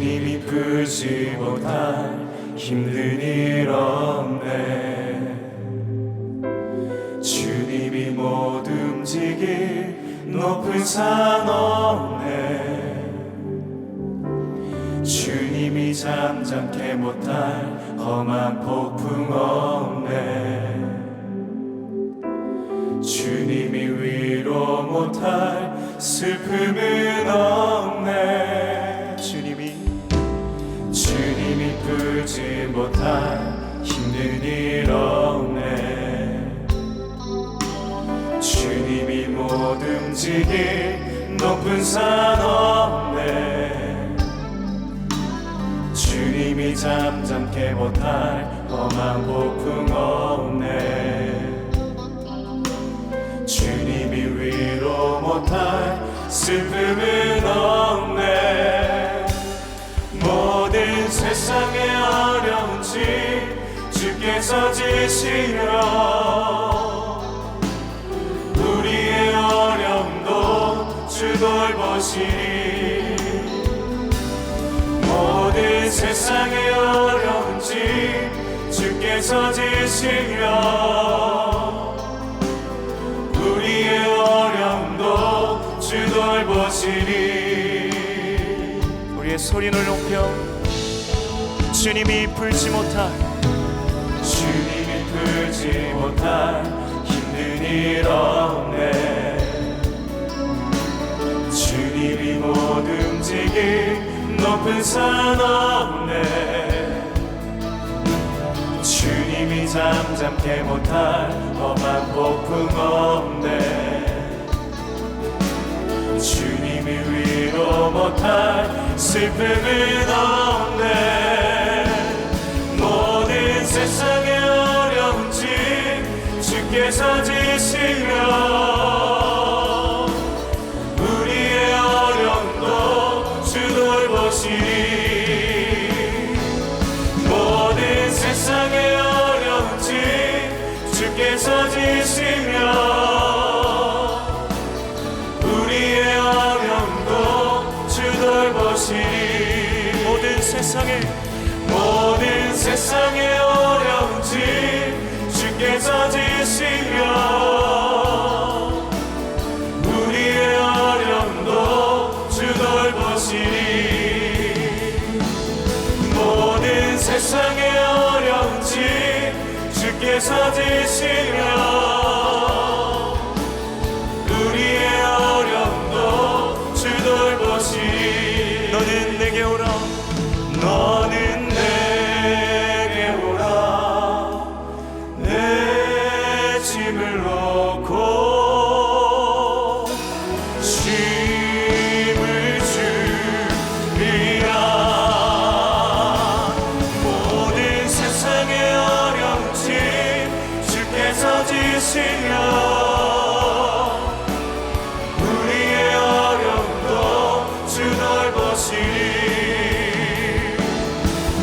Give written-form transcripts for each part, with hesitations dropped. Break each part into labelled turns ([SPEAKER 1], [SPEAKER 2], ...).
[SPEAKER 1] 주님이 풀지 못할 힘든 일 없네. 주님이 못 움직일 높은 산 없네. 주님이 잠잠케 못할 험한 폭풍 없네. 주님이 위로 못할 슬픔은 없네. 주님이 풀지 못할 힘든 일 없네. 주님이 못 움직일 높은 산 없네. 주님이 잠잠케 못할 험한 폭풍 없네. 주님이 위로 못할 슬픔은 없네. 모든 세상의 어려운지 주께서 지시려 우리의 어려움도 주 돌보시리. 모든 세상의 어려운지 주께서 지시려 우리의 어려움도 주 돌보시리.
[SPEAKER 2] 우리의 소리를 높여 주님이 풀지 못할
[SPEAKER 1] 힘든 일 없네. 주님이 못 움직일 높은 산 없네. 주님이 잠잠케 못할 험한 폭풍 없네. 주님이 위로 못할 슬픔은 없네. 모든 세상의 어려운지 주께서 지시려 우리의 어려움도 주 돌보시리. 모든 세상의 어려운지 주께서 지시려 우리의 어려움도 주 돌보시리. 모든 세상의 어려운지 주께서 지시려 우리의 어려움도 주 돌보시리. 모든 세상의 어려운지 주께서 지시려 우리의 어려움도 주 돌보시리.
[SPEAKER 2] 너는 내게 오라.
[SPEAKER 1] 너는 내게 오라. 내 짐을 놓고 쉼을 주리라. 모든 세상의 어려운지 주께서 지시려 우리의 어려움도 주 돌보시리.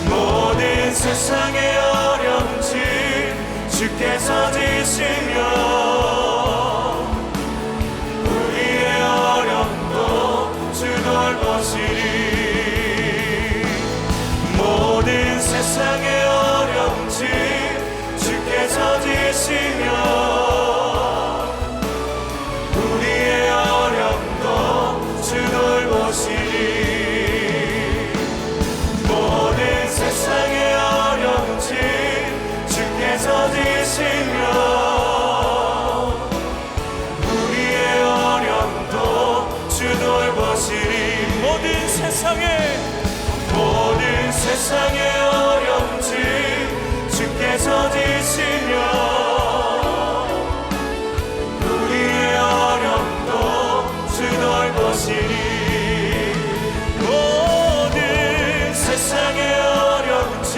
[SPEAKER 1] 모든 세상의 어려운지 주께서 지시려 우리의 어려움도 주 돌보시리. 모든 세상의 어려운지 주께서 지시려 우리의 어려움도 주 돌보시리. 모든 세상의 어려운지 주께서 지시려 우리의 어려움도 주 돌보시리.
[SPEAKER 2] 모든
[SPEAKER 1] 세상의 어려운지 주께서 지시려 우리의 어려움도 주 돌보시리. 모든 세상의 어려운지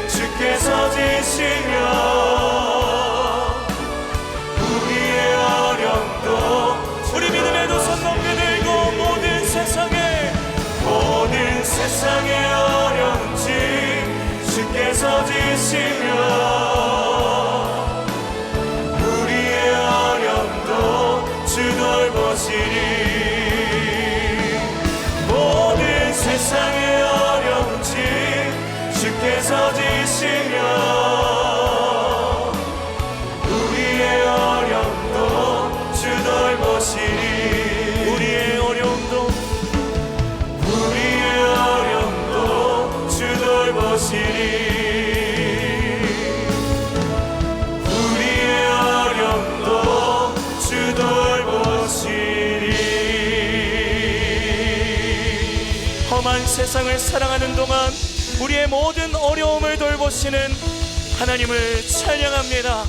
[SPEAKER 1] 주께서 지시려 우리의 어려움도
[SPEAKER 2] 우리 믿음의 두 손 높이 들고 모든
[SPEAKER 1] 세상의 어려운지 주께서 지시려 우리의 어려움도 주 돌보시리. 모든 세상의 지시며 우리의 어려움도 주 돌보시리
[SPEAKER 2] 우리의 어려움도
[SPEAKER 1] 주 돌보시리 우리의 어려움도 주 돌보시리
[SPEAKER 2] 험한 세상을 살아가는 동안 우리의 모든 어려움을 돌보시는 하나님을 찬양합니다.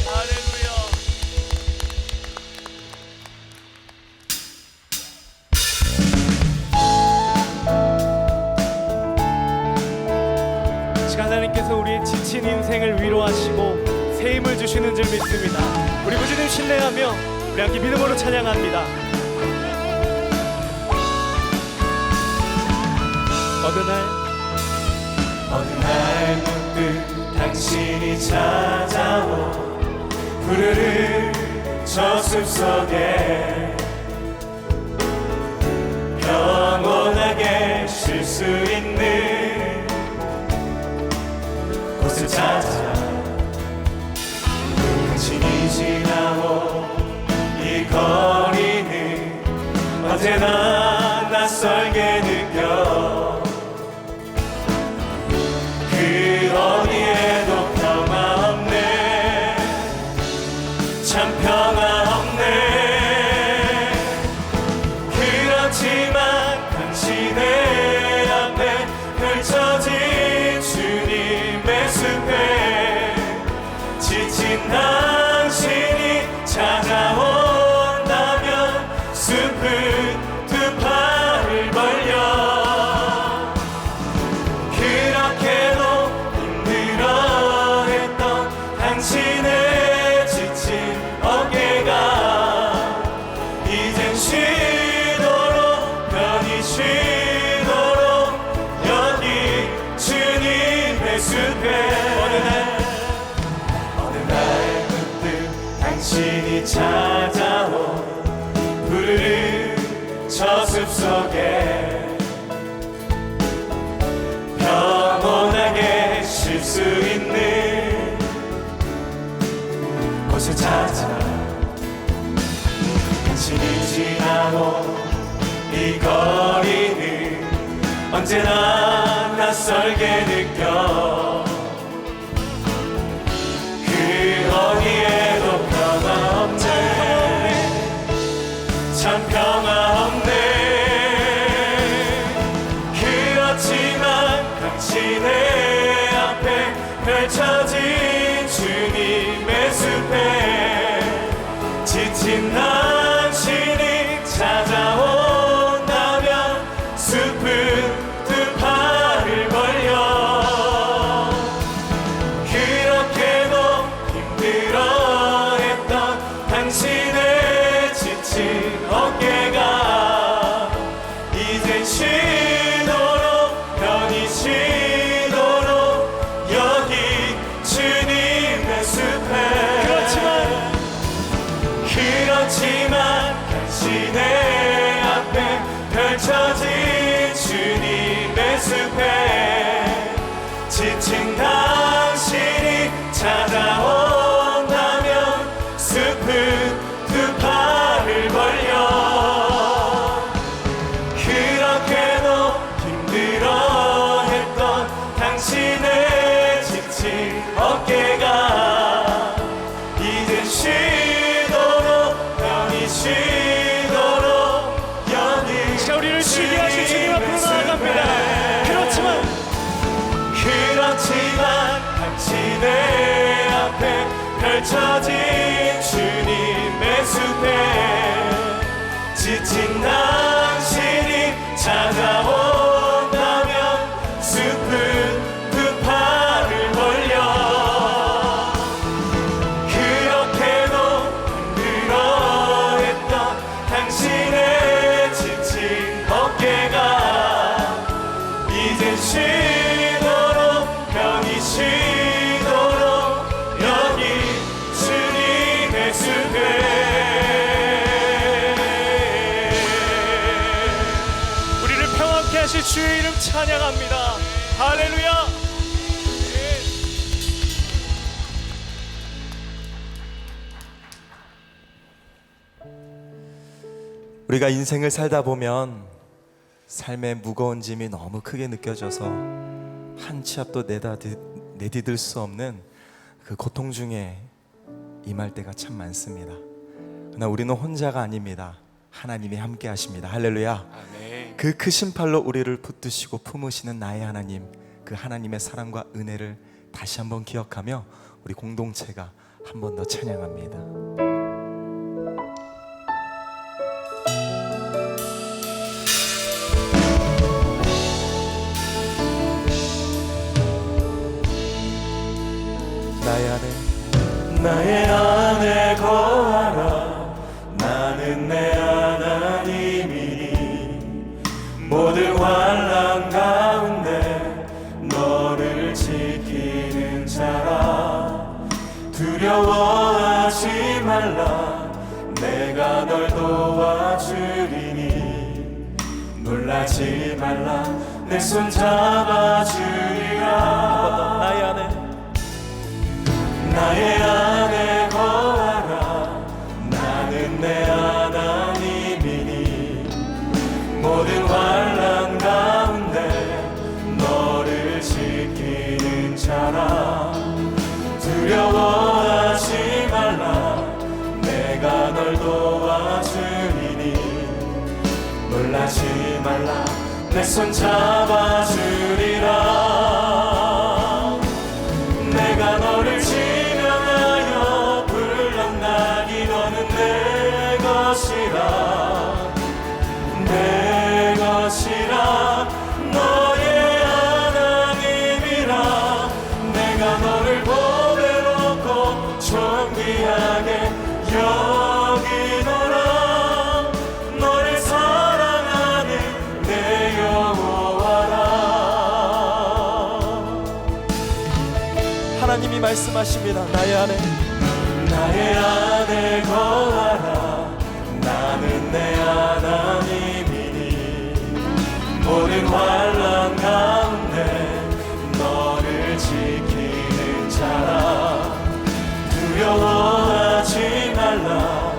[SPEAKER 2] 할렐루야.
[SPEAKER 3] 하나님께서 우리의 지친 인생을 위로하시고 새 힘을 주시는 줄 믿습니다. 우리 부주님 신뢰하며 우리 함께 믿음으로 찬양합니다. 어느
[SPEAKER 1] 날 문득 당신이 찾아오 푸르른 저 숲속에 평온하게 쉴 수 있는 곳을 찾아 당신이 지나온 이 거리는 언제나 낯설게 느껴 그 어디에도 평화 없네 참 평화 없네 그렇지만 당신의 앞에 펼쳐진 주님의 숲에 지친 당신이 찾아온다면 숲은 두 팔을 벌려 당신의 지친 어깨가 이젠 쉬도록 편히 쉬도록 여기 주님의 숲에 어느 날 문득 당신이 찾아온 푸르른 저 숲속에 평온하게 쉴 수 있는 곳을 찾아 당신이 지나온 이 거리는 언제나 낯설게 느껴 그 어디에도 평화 없네 참 평화 없네 그렇지만 당신의 앞에 펼쳐진 주님의 숲에 지친 당신이 찾아온다면 숲은 두 팔을 벌려 그렇게도 힘들어했던 당신의 지친 어깨가 이젠 쉬도록 편히 쉬도록 여기 주님의 숲에 그렇지만 당신의 앞에 펼쳐진 주님의 숲에 지친 당신이 찾아온다면 숲은 두 팔을 벌려 그렇게도 힘들어했던 당신의 지친 어깨가 이제 쉬도록 편히 쉬도록 여기
[SPEAKER 3] 자, 우리를 쉬게 하신 주님 앞으로 나아갑니다.
[SPEAKER 1] 그렇지만 당신의 앞에 펼쳐진 주님의 숲에 지친 당신이 찾아온다면 숲은 두 팔을 벌려 그렇게도 힘들어했던 당신의 지친 어깨가 이제 쉬도록 편히 쉬도록 여기 주님의 숲에
[SPEAKER 3] 우리를 평안케 하실 주의 이름 찬양합니다. 할렐루야.
[SPEAKER 1] 우리가 인생을 살다 보면 삶의 무거운 짐이 너무 크게 느껴져서 한 치 앞도 내디딜 수 없는 그 고통 중에 임할 때가 참 많습니다. 그러나 우리는 혼자가 아닙니다. 하나님이 함께 하십니다. 할렐루야.
[SPEAKER 2] 아멘.
[SPEAKER 1] 그 크신 팔로 우리를 붙드시고 품으시는 나의 하나님, 그 하나님의 사랑과 은혜를 다시 한번 기억하며 우리 공동체가 한 번 더 찬양합니다. 나의 안에 거하라. 나는 내 하나님이니 모든 환난 가운데 너를 지키는 자라. 두려워하지 말라. 내가 널 도와주리니 놀라지 말라. 내 손 잡아주리라. 나의 안에 거하라. 나는 내 하나님이니 모든 환난 가운데 너를 지키는 자라. 두려워하지 말라. 내가 널 도와주리니 놀라지 말라. 내 손 잡아주리라. 내가 너를 지명하여 불렀나니 너는 내 것이라. 내 것이라. 너의 하나님이라. 내가 너를 보배롭고 존귀하게 여기노라. 너를 사랑하는 내 여호와라. 하나님이 말씀하십니다. 나의 안에 거하라. 나는 내 하나님이니 모든 환난 가운데 너를 지키는 자라. 두려워하지 말라.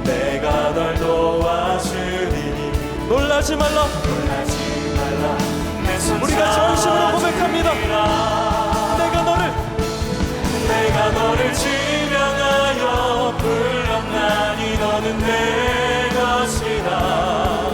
[SPEAKER 1] 내가 널 도와주리니 놀라지 말라. 내 손
[SPEAKER 2] 우리가 전심으로 고백합니다.
[SPEAKER 1] 내가 너를 지명하여 불렀나니 너는 내 것이라.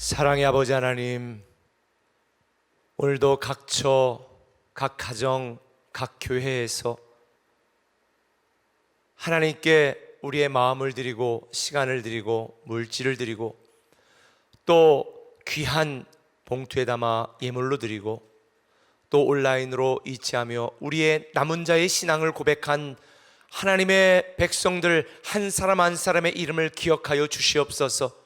[SPEAKER 4] 사랑의 아버지 하나님, 오늘도 각 처, 각 가정, 각 교회에서 하나님께 우리의 마음을 드리고 시간을 드리고 물질을 드리고 또 귀한 봉투에 담아 예물로 드리고 또 온라인으로 이치하며 우리의 남은 자의 신앙을 고백한 하나님의 백성들 한 사람 한 사람의 이름을 기억하여 주시옵소서.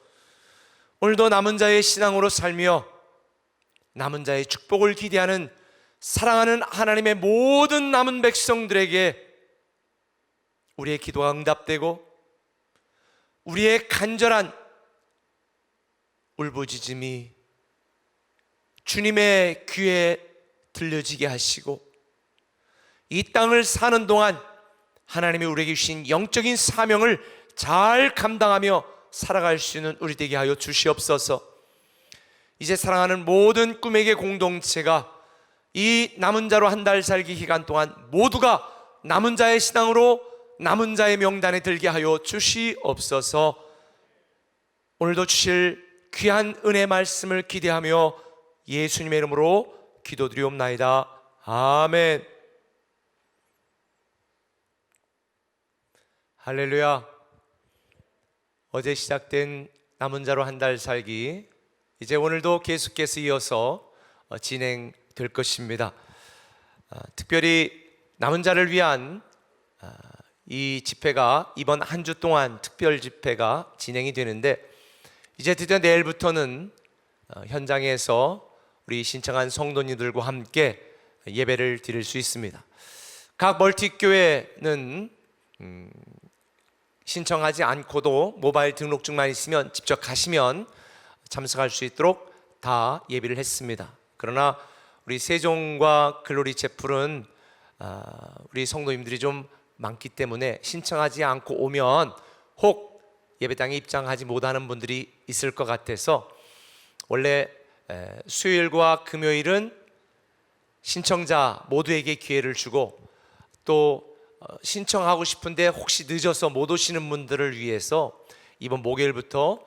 [SPEAKER 4] 오늘도 남은 자의 신앙으로 살며 남은 자의 축복을 기대하는 사랑하는 하나님의 모든 남은 백성들에게 우리의 기도가 응답되고 우리의 간절한 울부짖음이 주님의 귀에 들려지게 하시고 이 땅을 사는 동안 하나님이 우리에게 주신 영적인 사명을 잘 감당하며 살아갈 수 있는 우리 되게 하여 주시옵소서. 이제 사랑하는 모든 꿈에게 공동체가 이 남은 자로 한 달 살기 기간 동안 모두가 남은 자의 신앙으로 남은 자의 명단에 들게 하여 주시옵소서. 오늘도 주실 귀한 은혜 말씀을 기대하며 예수님의 이름으로 기도드리옵나이다. 아멘. 할렐루야. 어제 시작된 남은 자로 한 달 살기, 이제 오늘도 계속해서 이어서 진행될 것입니다. 특별히 남은 자를 위한 이 집회가 이번 한 주 동안 특별 집회가 진행이 되는데, 이제 드디어 내일부터는 현장에서 우리 신청한 성도님들과 함께 예배를 드릴 수 있습니다. 각 멀티교회는 신청하지 않고도 모바일 등록증만 있으면 직접 가시면 참석할 수 있도록 다 예비를 했습니다. 그러나 우리 세종과 글로리 채플은 우리 성도님들이 좀 많기 때문에 신청하지 않고 오면 혹 예배당에 입장하지 못하는 분들이 있을 것 같아서 원래 수요일과 금요일은 신청자 모두에게 기회를 주고 또 신청하고 싶은데 혹시 늦어서 못 오시는 분들을 위해서 이번 목요일부터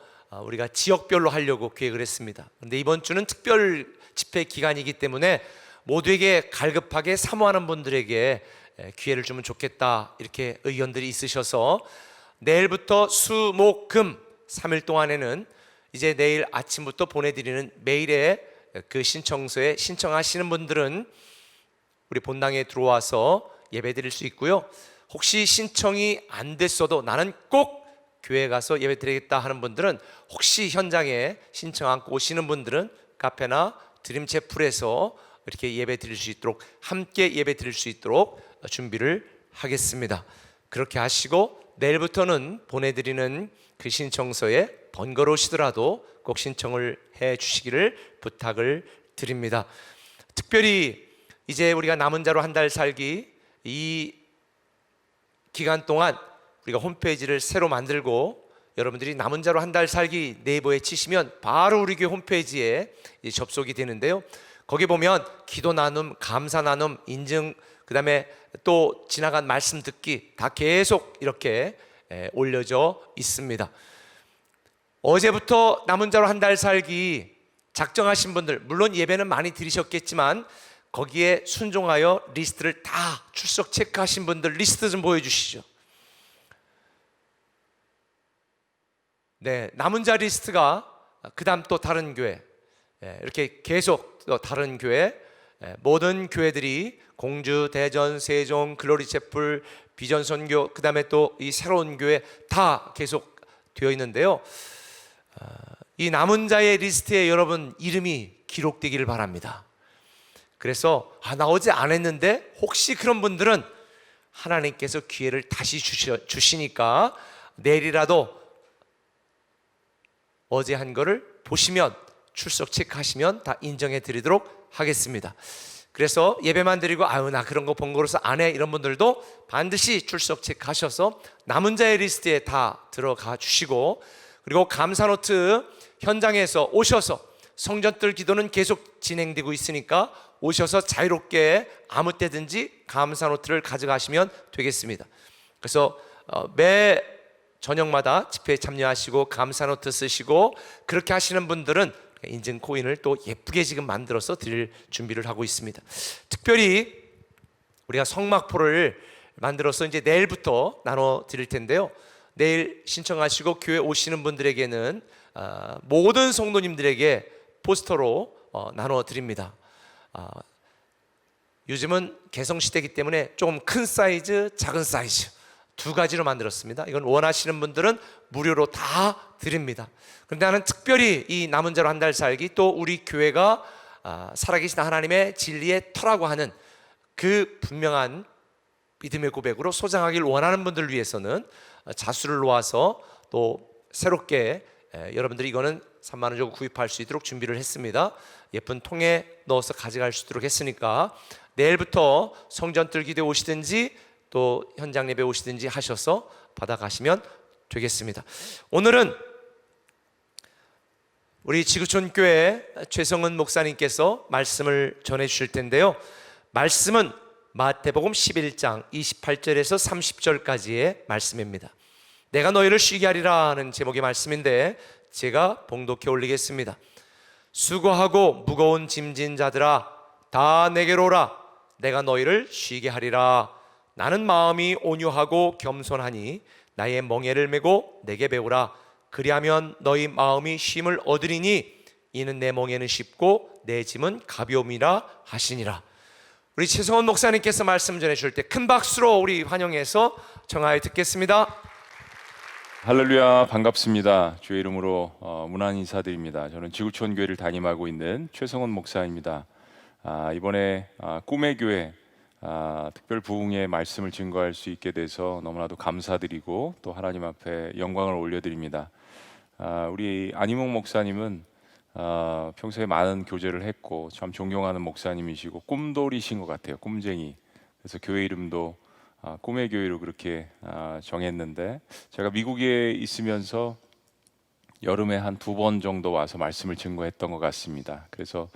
[SPEAKER 4] 우리가 지역별로 하려고 계획을 했습니다. 그런데 이번 주는 특별 집회 기간이기 때문에 모두에게 갈급하게 사모하는 분들에게 기회를 주면 좋겠다, 이렇게 의견들이 있으셔서 내일부터 수, 목, 금 3일 동안에는 이제 내일 아침부터 보내드리는 메일에 그 신청서에 신청하시는 분들은 우리 본당에 들어와서 예배 드릴 수 있고요. 혹시 신청이 안 됐어도 나는 꼭 교회 가서 예배 드리겠다 하는 분들은, 혹시 현장에 신청 않고 오시는 분들은 카페나 드림채플에서 이렇게 예배 드릴 수 있도록, 함께 예배 드릴 수 있도록 준비를 하겠습니다. 그렇게 하시고 내일부터는 보내드리는 그 신청서에 번거로우시더라도 꼭 신청을 해 주시기를 부탁을 드립니다. 특별히 이제 우리가 남은 자로 한 달 살기 이 기간 동안 우리가 홈페이지를 새로 만들고, 여러분들이 남은 자로 한 달 살기 네이버에 치시면 바로 우리 교회 홈페이지에 접속이 되는데요. 거기 보면 기도 나눔, 감사 나눔, 인증, 그 다음에 또 지나간 말씀 듣기 다 계속 이렇게 올려져 있습니다. 어제부터 남은 자로 한 달 살기 작정하신 분들, 물론 예배는 많이 드리셨겠지만 거기에 순종하여 리스트를 다 출석 체크하신 분들 리스트 좀 보여주시죠. 네, 남은 자 리스트가 그 다음 또 다른 교회, 이렇게 계속 또 다른 교회, 모든 교회들이 공주, 대전, 세종, 글로리 채플, 비전 선교, 그 다음에 또 이 새로운 교회 다 계속 되어 있는데요. 이 남은 자의 리스트에 여러분 이름이 기록되기를 바랍니다. 그래서 나 어제 안 했는데, 혹시 그런 분들은 하나님께서 기회를 다시 주시니까 내일이라도 어제 한 거를 보시면 출석 체크하시면 다 인정해 드리도록 하겠습니다. 그래서 예배만 드리고 나 그런 거 번거로워서 안 해, 이런 분들도 반드시 출석 체크하셔서 남은 자의 리스트에 다 들어가 주시고, 그리고 감사 노트 현장에서 오셔서 성전들 기도는 계속 진행되고 있으니까 오셔서 자유롭게 아무 때든지 감사 노트를 가져가시면 되겠습니다. 그래서 매 저녁마다 집회에 참여하시고 감사 노트 쓰시고 그렇게 하시는 분들은 인증 코인을 또 예쁘게 지금 만들어서 드릴 준비를 하고 있습니다. 특별히 우리가 성막포를 만들어서 이제 내일부터 나눠 드릴 텐데요. 내일 신청하시고 교회 오시는 분들에게는 모든 성도님들에게 포스터로 나눠 드립니다. 요즘은 개성시대이기 때문에 조금 큰 사이즈, 작은 사이즈 두 가지로 만들었습니다. 이건 원하시는 분들은 무료로 다 드립니다. 그런데 나는 특별히 이 남은 자로 한 달 살기, 또 우리 교회가 살아계신 하나님의 진리의 터라고 하는 그 분명한 믿음의 고백으로 소장하길 원하는 분들을 위해서는 자수를 놓아서 또 새롭게 여러분들이 이거는 3만 원 주고 구입할 수 있도록 준비를 했습니다. 예쁜 통에 넣어서 가져갈 수 있도록 했으니까 내일부터 성전 뜰기도에 오시든지 또 현장 예배 오시든지 하셔서 받아가시면 되겠습니다. 오늘은 우리 지구촌 교회 최성은 목사님께서 말씀을 전해 주실 텐데요. 말씀은 마태복음 11장 28절에서 30절까지의 말씀입니다. 내가 너희를 쉬게 하리라 하는 제목의 말씀인데 제가 봉독해 올리겠습니다. 수고하고 무거운 짐진 자들아 다 내게로 오라. 내가 너희를 쉬게 하리라. 나는 마음이 온유하고 겸손하니 나의 멍에를 메고 내게 배우라. 그리하면 너희 마음이 쉼을 얻으리니 이는 내 멍에는 쉽고 내 짐은 가벼움이라 하시니라. 우리 최성원 목사님께서 말씀 전해 주실 때 큰 박수로 우리 환영해서 청하여 듣겠습니다.
[SPEAKER 5] 할렐루야, 반갑습니다. 주의 이름으로 문안 인사드립니다. 저는 지구촌 교회를 담임하고 있는 최성원 목사입니다. 이번에 꿈의 교회 특별 부흥의 말씀을 증거할 수 있게 돼서 너무나도 감사드리고 또 하나님 앞에 영광을 올려드립니다. 우리 안희목 목사님은 평소에 많은 교제를 했고 참 존경하는 목사님이시고 꿈돌이신 것 같아요. 꿈쟁이. 그래서 교회 이름도 꿈의 교회로 그렇게 정했는데 제가 미국에 있으면서 여름에 한 2번 정도 와서 말씀을 증거했던 것 같습니다. 그래서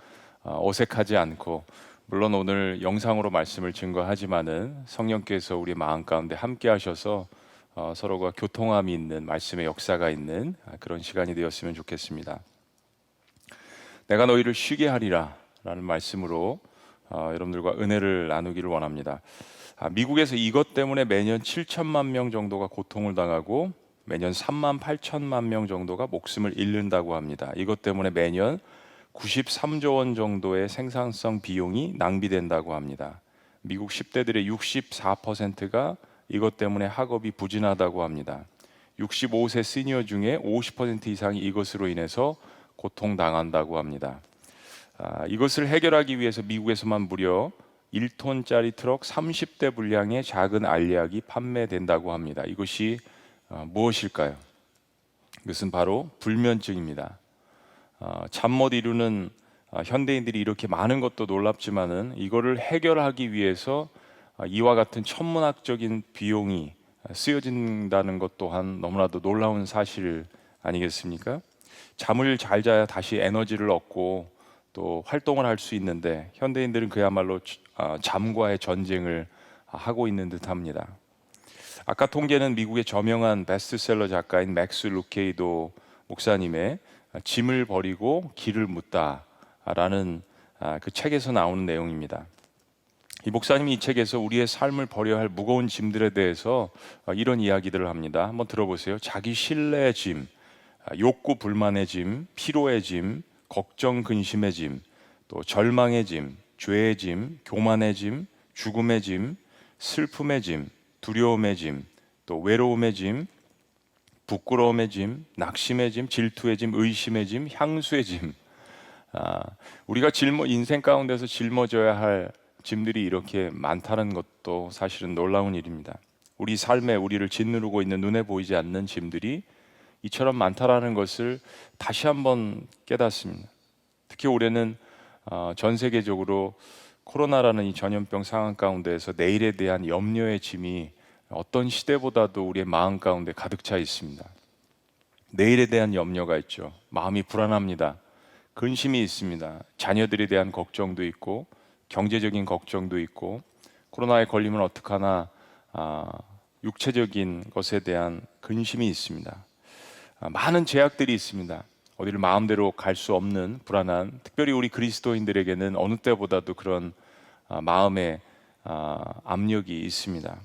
[SPEAKER 5] 어색하지 않고 물론 오늘 영상으로 말씀을 증거하지만은 성령께서 우리 마음 가운데 함께 하셔서 서로가 교통함이 있는 말씀의 역사가 있는 그런 시간이 되었으면 좋겠습니다. 내가 너희를 쉬게 하리라 라는 말씀으로 여러분들과 은혜를 나누기를 원합니다. 미국에서 이것 때문에 매년 7천만 명 정도가 고통을 당하고 매년 3만 8천만 명 정도가 목숨을 잃는다고 합니다. 이것 때문에 매년 93조 원 정도의 생산성 비용이 낭비된다고 합니다. 미국 10대들의 64%가 이것 때문에 학업이 부진하다고 합니다. 65세 시니어 중에 50% 이상이 이것으로 인해서 고통당한다고 합니다. 이것을 해결하기 위해서 미국에서만 무려 1톤짜리 트럭 30대 분량의 작은 알약이 판매된다고 합니다. 이것이 무엇일까요? 이것은 바로 불면증입니다. 잠 못 이루는 현대인들이 이렇게 많은 것도 놀랍지만은 이거를 해결하기 위해서 이와 같은 천문학적인 비용이 쓰여진다는 것 또한 너무나도 놀라운 사실 아니겠습니까? 잠을 잘 자야 다시 에너지를 얻고 또 활동을 할 수 있는데 현대인들은 그야말로 잠과의 전쟁을 하고 있는 듯합니다. 아까 통계는 미국의 저명한 베스트셀러 작가인 맥스 루케이도 목사님의 짐을 버리고 길을 묻다라는 그 책에서 나오는 내용입니다. 이 목사님이 이 책에서 우리의 삶을 버려야 할 무거운 짐들에 대해서 이런 이야기들을 합니다. 한번 들어보세요. 자기 신뢰의 짐, 욕구 불만의 짐, 피로의 짐, 걱정 근심의 짐, 또 절망의 짐, 죄의 짐, 교만의 짐, 죽음의 짐, 슬픔의 짐, 두려움의 짐, 또 외로움의 짐, 부끄러움의 짐, 낙심의 짐, 질투의 짐, 의심의 짐, 향수의 짐. 우리가 인생 가운데서 짊어져야 할 짐들이 이렇게 많다는 것도 사실은 놀라운 일입니다. 우리 삶에 우리를 짓누르고 있는 눈에 보이지 않는 짐들이 이처럼 많다라는 것을 다시 한번 깨닫습니다. 특히 올해는 전 세계적으로 코로나라는 이 전염병 상황 가운데에서 내일에 대한 염려의 짐이 어떤 시대보다도 우리의 마음 가운데 가득 차 있습니다. 내일에 대한 염려가 있죠. 마음이 불안합니다. 근심이 있습니다. 자녀들에 대한 걱정도 있고 경제적인 걱정도 있고 코로나에 걸리면 어떡하나 육체적인 것에 대한 근심이 있습니다. 많은 제약들이 있습니다. 어디를 마음대로 갈 수 없는 불안한, 특별히 우리 그리스도인들에게는 어느 때보다도 그런 마음의 압력이 있습니다.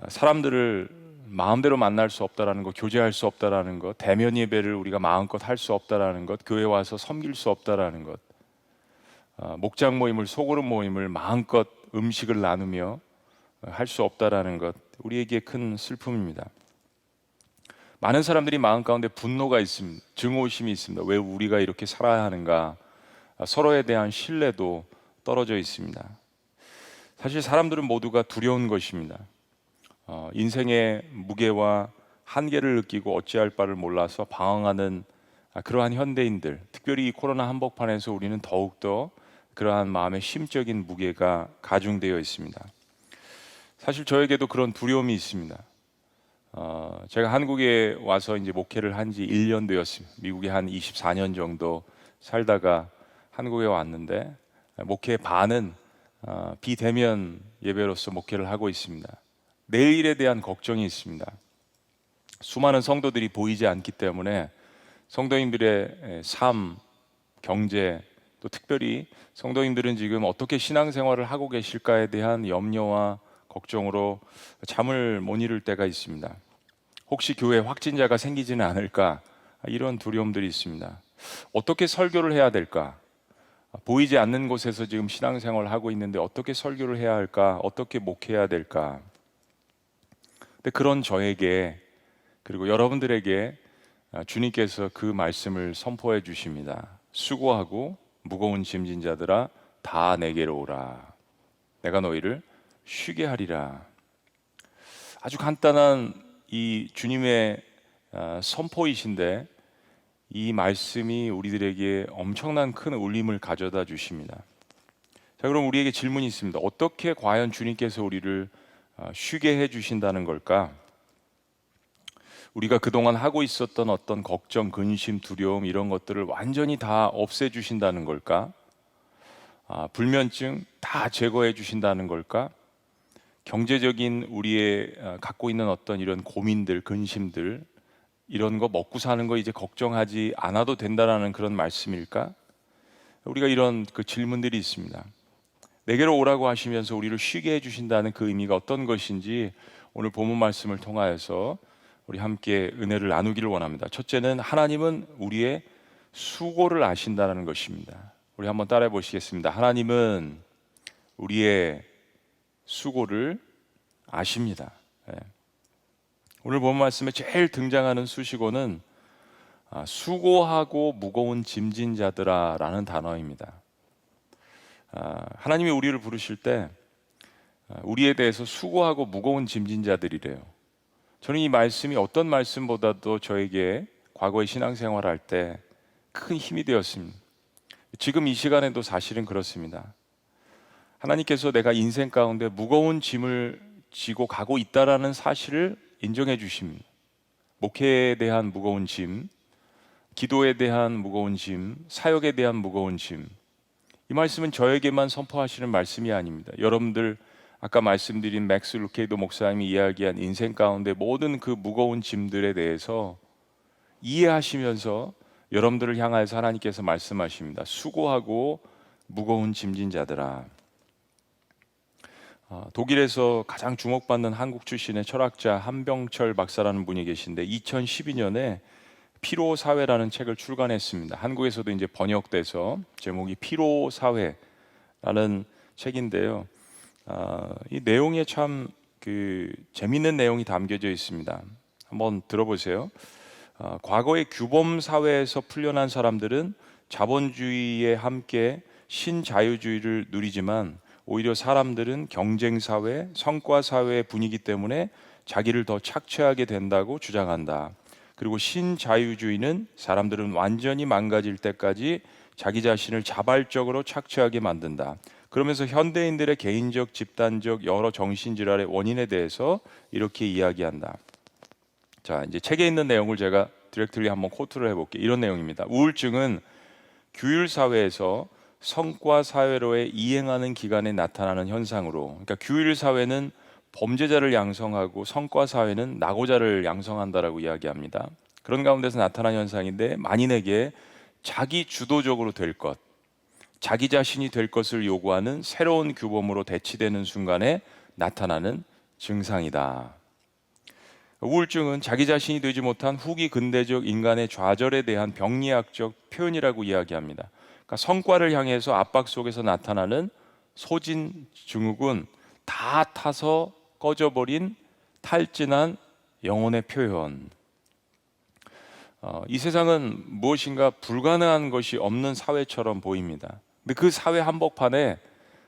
[SPEAKER 5] 사람들을 마음대로 만날 수 없다라는 것, 교제할 수 없다라는 것, 대면 예배를 우리가 마음껏 할 수 없다라는 것, 교회 와서 섬길 수 없다라는 것, 목장 모임을, 소그룹 모임을 마음껏 음식을 나누며 할 수 없다라는 것, 우리에게 큰 슬픔입니다. 많은 사람들이 마음 가운데 분노가 있습니다. 증오심이 있습니다. 왜 우리가 이렇게 살아야 하는가? 서로에 대한 신뢰도 떨어져 있습니다. 사실 사람들은 모두가 두려운 것입니다. 인생의 무게와 한계를 느끼고 어찌할 바를 몰라서 방황하는 그러한 현대인들, 특별히 이 코로나 한복판에서 우리는 더욱더 그러한 마음의 심적인 무게가 가중되어 있습니다. 사실 저에게도 그런 두려움이 있습니다. 제가 한국에 와서 이제 목회를 한 지 1년 되었습니다. 미국에 한 24년 정도 살다가 한국에 왔는데 목회의 반은 비대면 예배로서 목회를 하고 있습니다. 내일에 대한 걱정이 있습니다. 수많은 성도들이 보이지 않기 때문에 성도님들의 삶, 경제, 또 특별히 성도님들은 지금 어떻게 신앙생활을 하고 계실까에 대한 염려와 걱정으로 잠을 못 이룰 때가 있습니다. 혹시 교회에 확진자가 생기지는 않을까, 이런 두려움들이 있습니다. 어떻게 설교를 해야 될까? 보이지 않는 곳에서 지금 신앙생활을 하고 있는데 어떻게 설교를 해야 할까? 어떻게 목회해야 될까? 근데 그런 저에게, 그리고 여러분들에게 주님께서 그 말씀을 선포해 주십니다. 수고하고 무거운 짐진 자들아 다 내게로 오라. 내가 너희를 쉬게 하리라. 아주 간단한 이 주님의 선포이신데 이 말씀이 우리들에게 엄청난 큰 울림을 가져다 주십니다. 자, 그럼 우리에게 질문이 있습니다. 어떻게 과연 주님께서 우리를 쉬게 해 주신다는 걸까? 우리가 그동안 하고 있었던 어떤 걱정, 근심, 두려움 이런 것들을 완전히 다 없애 주신다는 걸까? 불면증 다 제거해 주신다는 걸까? 경제적인 우리의 갖고 있는 어떤 이런 고민들, 근심들, 이런 거 먹고 사는 거 이제 걱정하지 않아도 된다라는 그런 말씀일까? 우리가 이런 그 질문들이 있습니다. 내게로 오라고 하시면서 우리를 쉬게 해주신다는 그 의미가 어떤 것인지 오늘 본문 말씀을 통하여서 우리 함께 은혜를 나누기를 원합니다. 첫째는 하나님은 우리의 수고를 아신다는 것입니다. 우리 한번 따라해 보시겠습니다. 하나님은 우리의 수고를 아십니다. 오늘 본 말씀에 제일 등장하는 수식어는 수고하고 무거운 짐진 자들아 라는 단어입니다. 하나님이 우리를 부르실 때 우리에 대해서 수고하고 무거운 짐진 자들이래요. 저는 이 말씀이 어떤 말씀보다도 저에게 과거의 신앙생활을 할 때 큰 힘이 되었습니다. 지금 이 시간에도 사실은 그렇습니다. 하나님께서 내가 인생 가운데 무거운 짐을 지고 가고 있다라는 사실을 인정해 주십니다. 목회에 대한 무거운 짐, 기도에 대한 무거운 짐, 사역에 대한 무거운 짐. 이 말씀은 저에게만 선포하시는 말씀이 아닙니다. 여러분들 아까 말씀드린 맥스 루케이도 목사님이 이야기한 인생 가운데 모든 그 무거운 짐들에 대해서 이해하시면서 여러분들을 향하여서 하나님께서 말씀하십니다. 수고하고 무거운 짐진 자들아. 독일에서 가장 주목받는 한국 출신의 철학자 한병철 박사라는 분이 계신데 2012년에 피로사회라는 책을 출간했습니다. 한국에서도 이제 번역돼서 제목이 피로사회라는 책인데요. 이 내용에 참 재밌는 내용이 담겨져 있습니다. 한번 들어보세요. 과거의 규범 사회에서 풀려난 사람들은 자본주의에 함께 신자유주의를 누리지만 오히려 사람들은 경쟁사회, 성과사회의 분위기 때문에 자기를 더 착취하게 된다고 주장한다. 그리고 신자유주의는 사람들은 완전히 망가질 때까지 자기 자신을 자발적으로 착취하게 만든다. 그러면서 현대인들의 개인적, 집단적 여러 정신질환의 원인에 대해서 이렇게 이야기한다. 자, 이제 책에 있는 내용을 제가 디렉트리 한번 코트를 해볼게요. 이런 내용입니다. 우울증은 규율사회에서 성과 사회로의 이행하는 기간에 나타나는 현상으로, 그러니까 규율 사회는 범죄자를 양성하고 성과 사회는 낙오자를 양성한다라고 이야기합니다. 그런 가운데서 나타난 현상인데 만인에게 자기 주도적으로 될 것, 자기 자신이 될 것을 요구하는 새로운 규범으로 대치되는 순간에 나타나는 증상이다. 우울증은 자기 자신이 되지 못한 후기 근대적 인간의 좌절에 대한 병리학적 표현이라고 이야기합니다. 그러니까 성과를 향해서 압박 속에서 나타나는 소진 증후군, 다 타서 꺼져버린 탈진한 영혼의 표현. 이 세상은 무엇인가 불가능한 것이 없는 사회처럼 보입니다. 근데 그 사회 한복판에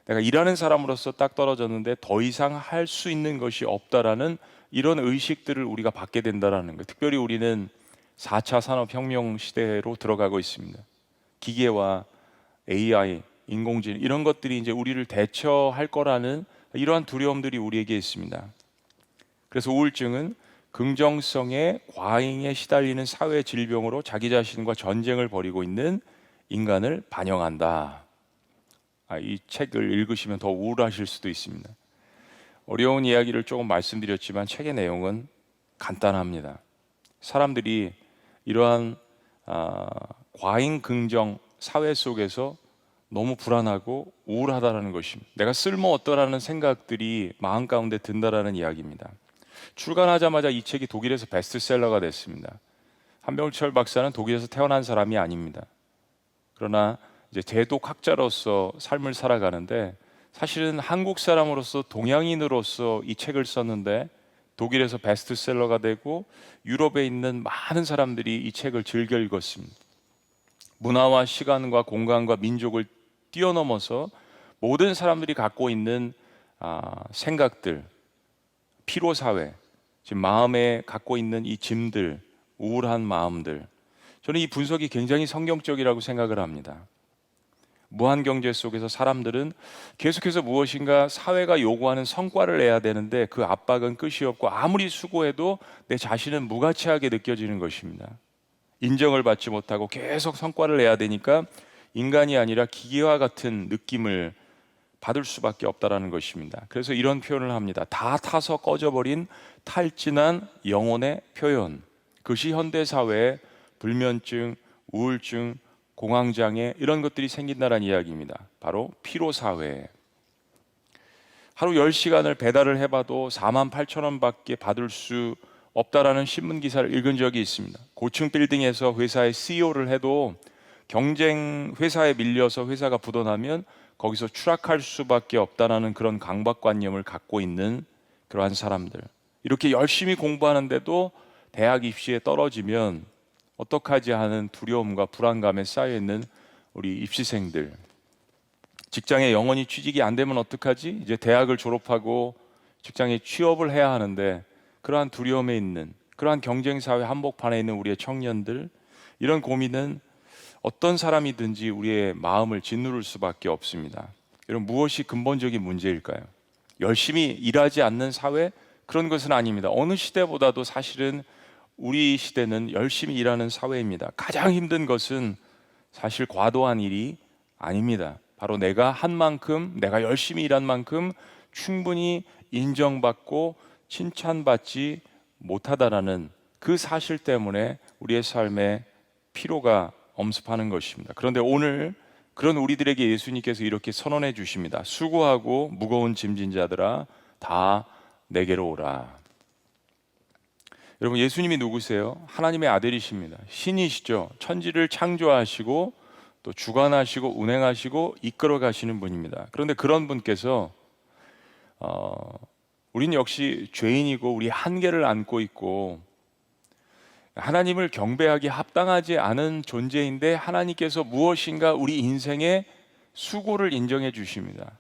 [SPEAKER 5] 내가 일하는 사람으로서 딱 떨어졌는데 더 이상 할 수 있는 것이 없다라는 이런 의식들을 우리가 받게 된다라는 것. 특별히 우리는 4차 산업혁명 시대로 들어가고 있습니다. 기계와 AI, 인공지능 이런 것들이 이제 우리를 대처할 거라는 이러한 두려움들이 우리에게 있습니다. 그래서 우울증은 긍정성의 과잉에 시달리는 사회 질병으로 자기 자신과 전쟁을 벌이고 있는 인간을 반영한다. 이 책을 읽으시면 더 우울하실 수도 있습니다. 어려운 이야기를 조금 말씀드렸지만 책의 내용은 간단합니다. 사람들이 이러한 과잉 긍정 사회 속에서 너무 불안하고 우울하다라는 것입니다. 내가 쓸모 없다라는 생각들이 마음 가운데 든다라는 이야기입니다. 출간하자마자 이 책이 독일에서 베스트셀러가 됐습니다. 한병철 박사는 독일에서 태어난 사람이 아닙니다. 그러나 이제 제독학자로서 삶을 살아가는데 사실은 한국 사람으로서 동양인으로서 이 책을 썼는데 독일에서 베스트셀러가 되고 유럽에 있는 많은 사람들이 이 책을 즐겨 읽었습니다. 문화와 시간과 공간과 민족을 뛰어넘어서 모든 사람들이 갖고 있는 생각들, 피로사회, 지금 마음에 갖고 있는 이 짐들, 우울한 마음들, 저는 이 분석이 굉장히 성경적이라고 생각을 합니다. 무한경제 속에서 사람들은 계속해서 무엇인가 사회가 요구하는 성과를 내야 되는데 그 압박은 끝이 없고 아무리 수고해도 내 자신은 무가치하게 느껴지는 것입니다. 인정을 받지 못하고 계속 성과를 내야 되니까 인간이 아니라 기계와 같은 느낌을 받을 수밖에 없다라는 것입니다. 그래서 이런 표현을 합니다. 다 타서 꺼져버린 탈진한 영혼의 표현. 그것이 현대사회에 불면증, 우울증, 공황장애 이런 것들이 생긴다는 이야기입니다. 바로 피로사회. 하루 10시간을 배달을 해봐도 48,000원밖에 받을 수 없다라는 신문기사를 읽은 적이 있습니다. 고층 빌딩에서 회사의 CEO를 해도 경쟁 회사에 밀려서 회사가 부도나면 거기서 추락할 수밖에 없다라는 그런 강박관념을 갖고 있는 그러한 사람들. 이렇게 열심히 공부하는데도 대학 입시에 떨어지면 어떡하지 하는 두려움과 불안감에 쌓여있는 우리 입시생들. 직장에 영원히 취직이 안 되면 어떡하지? 이제 대학을 졸업하고 직장에 취업을 해야 하는데 그러한 두려움에 있는, 그러한 경쟁사회 한복판에 있는 우리의 청년들, 이런 고민은 어떤 사람이든지 우리의 마음을 짓누를 수밖에 없습니다. 여러분, 무엇이 근본적인 문제일까요? 열심히 일하지 않는 사회? 그런 것은 아닙니다. 어느 시대보다도 사실은 우리 시대는 열심히 일하는 사회입니다. 가장 힘든 것은 사실 과도한 일이 아닙니다. 바로 내가 한 만큼, 내가 열심히 일한 만큼 충분히 인정받고 칭찬받지 못하다라는 그 사실 때문에 우리의 삶에 피로가 엄습하는 것입니다. 그런데 오늘 그런 우리들에게 예수님께서 이렇게 선언해 주십니다. 수고하고 무거운 짐진 자들아 다 내게로 오라. 여러분, 예수님이 누구세요? 하나님의 아들이십니다. 신이시죠. 천지를 창조하시고 또 주관하시고 운행하시고 이끌어 가시는 분입니다. 그런데 그런 분께서 우린 역시 죄인이고 우리 한계를 안고 있고 하나님을 경배하기 합당하지 않은 존재인데 하나님께서 무엇인가 우리 인생의 수고를 인정해 주십니다.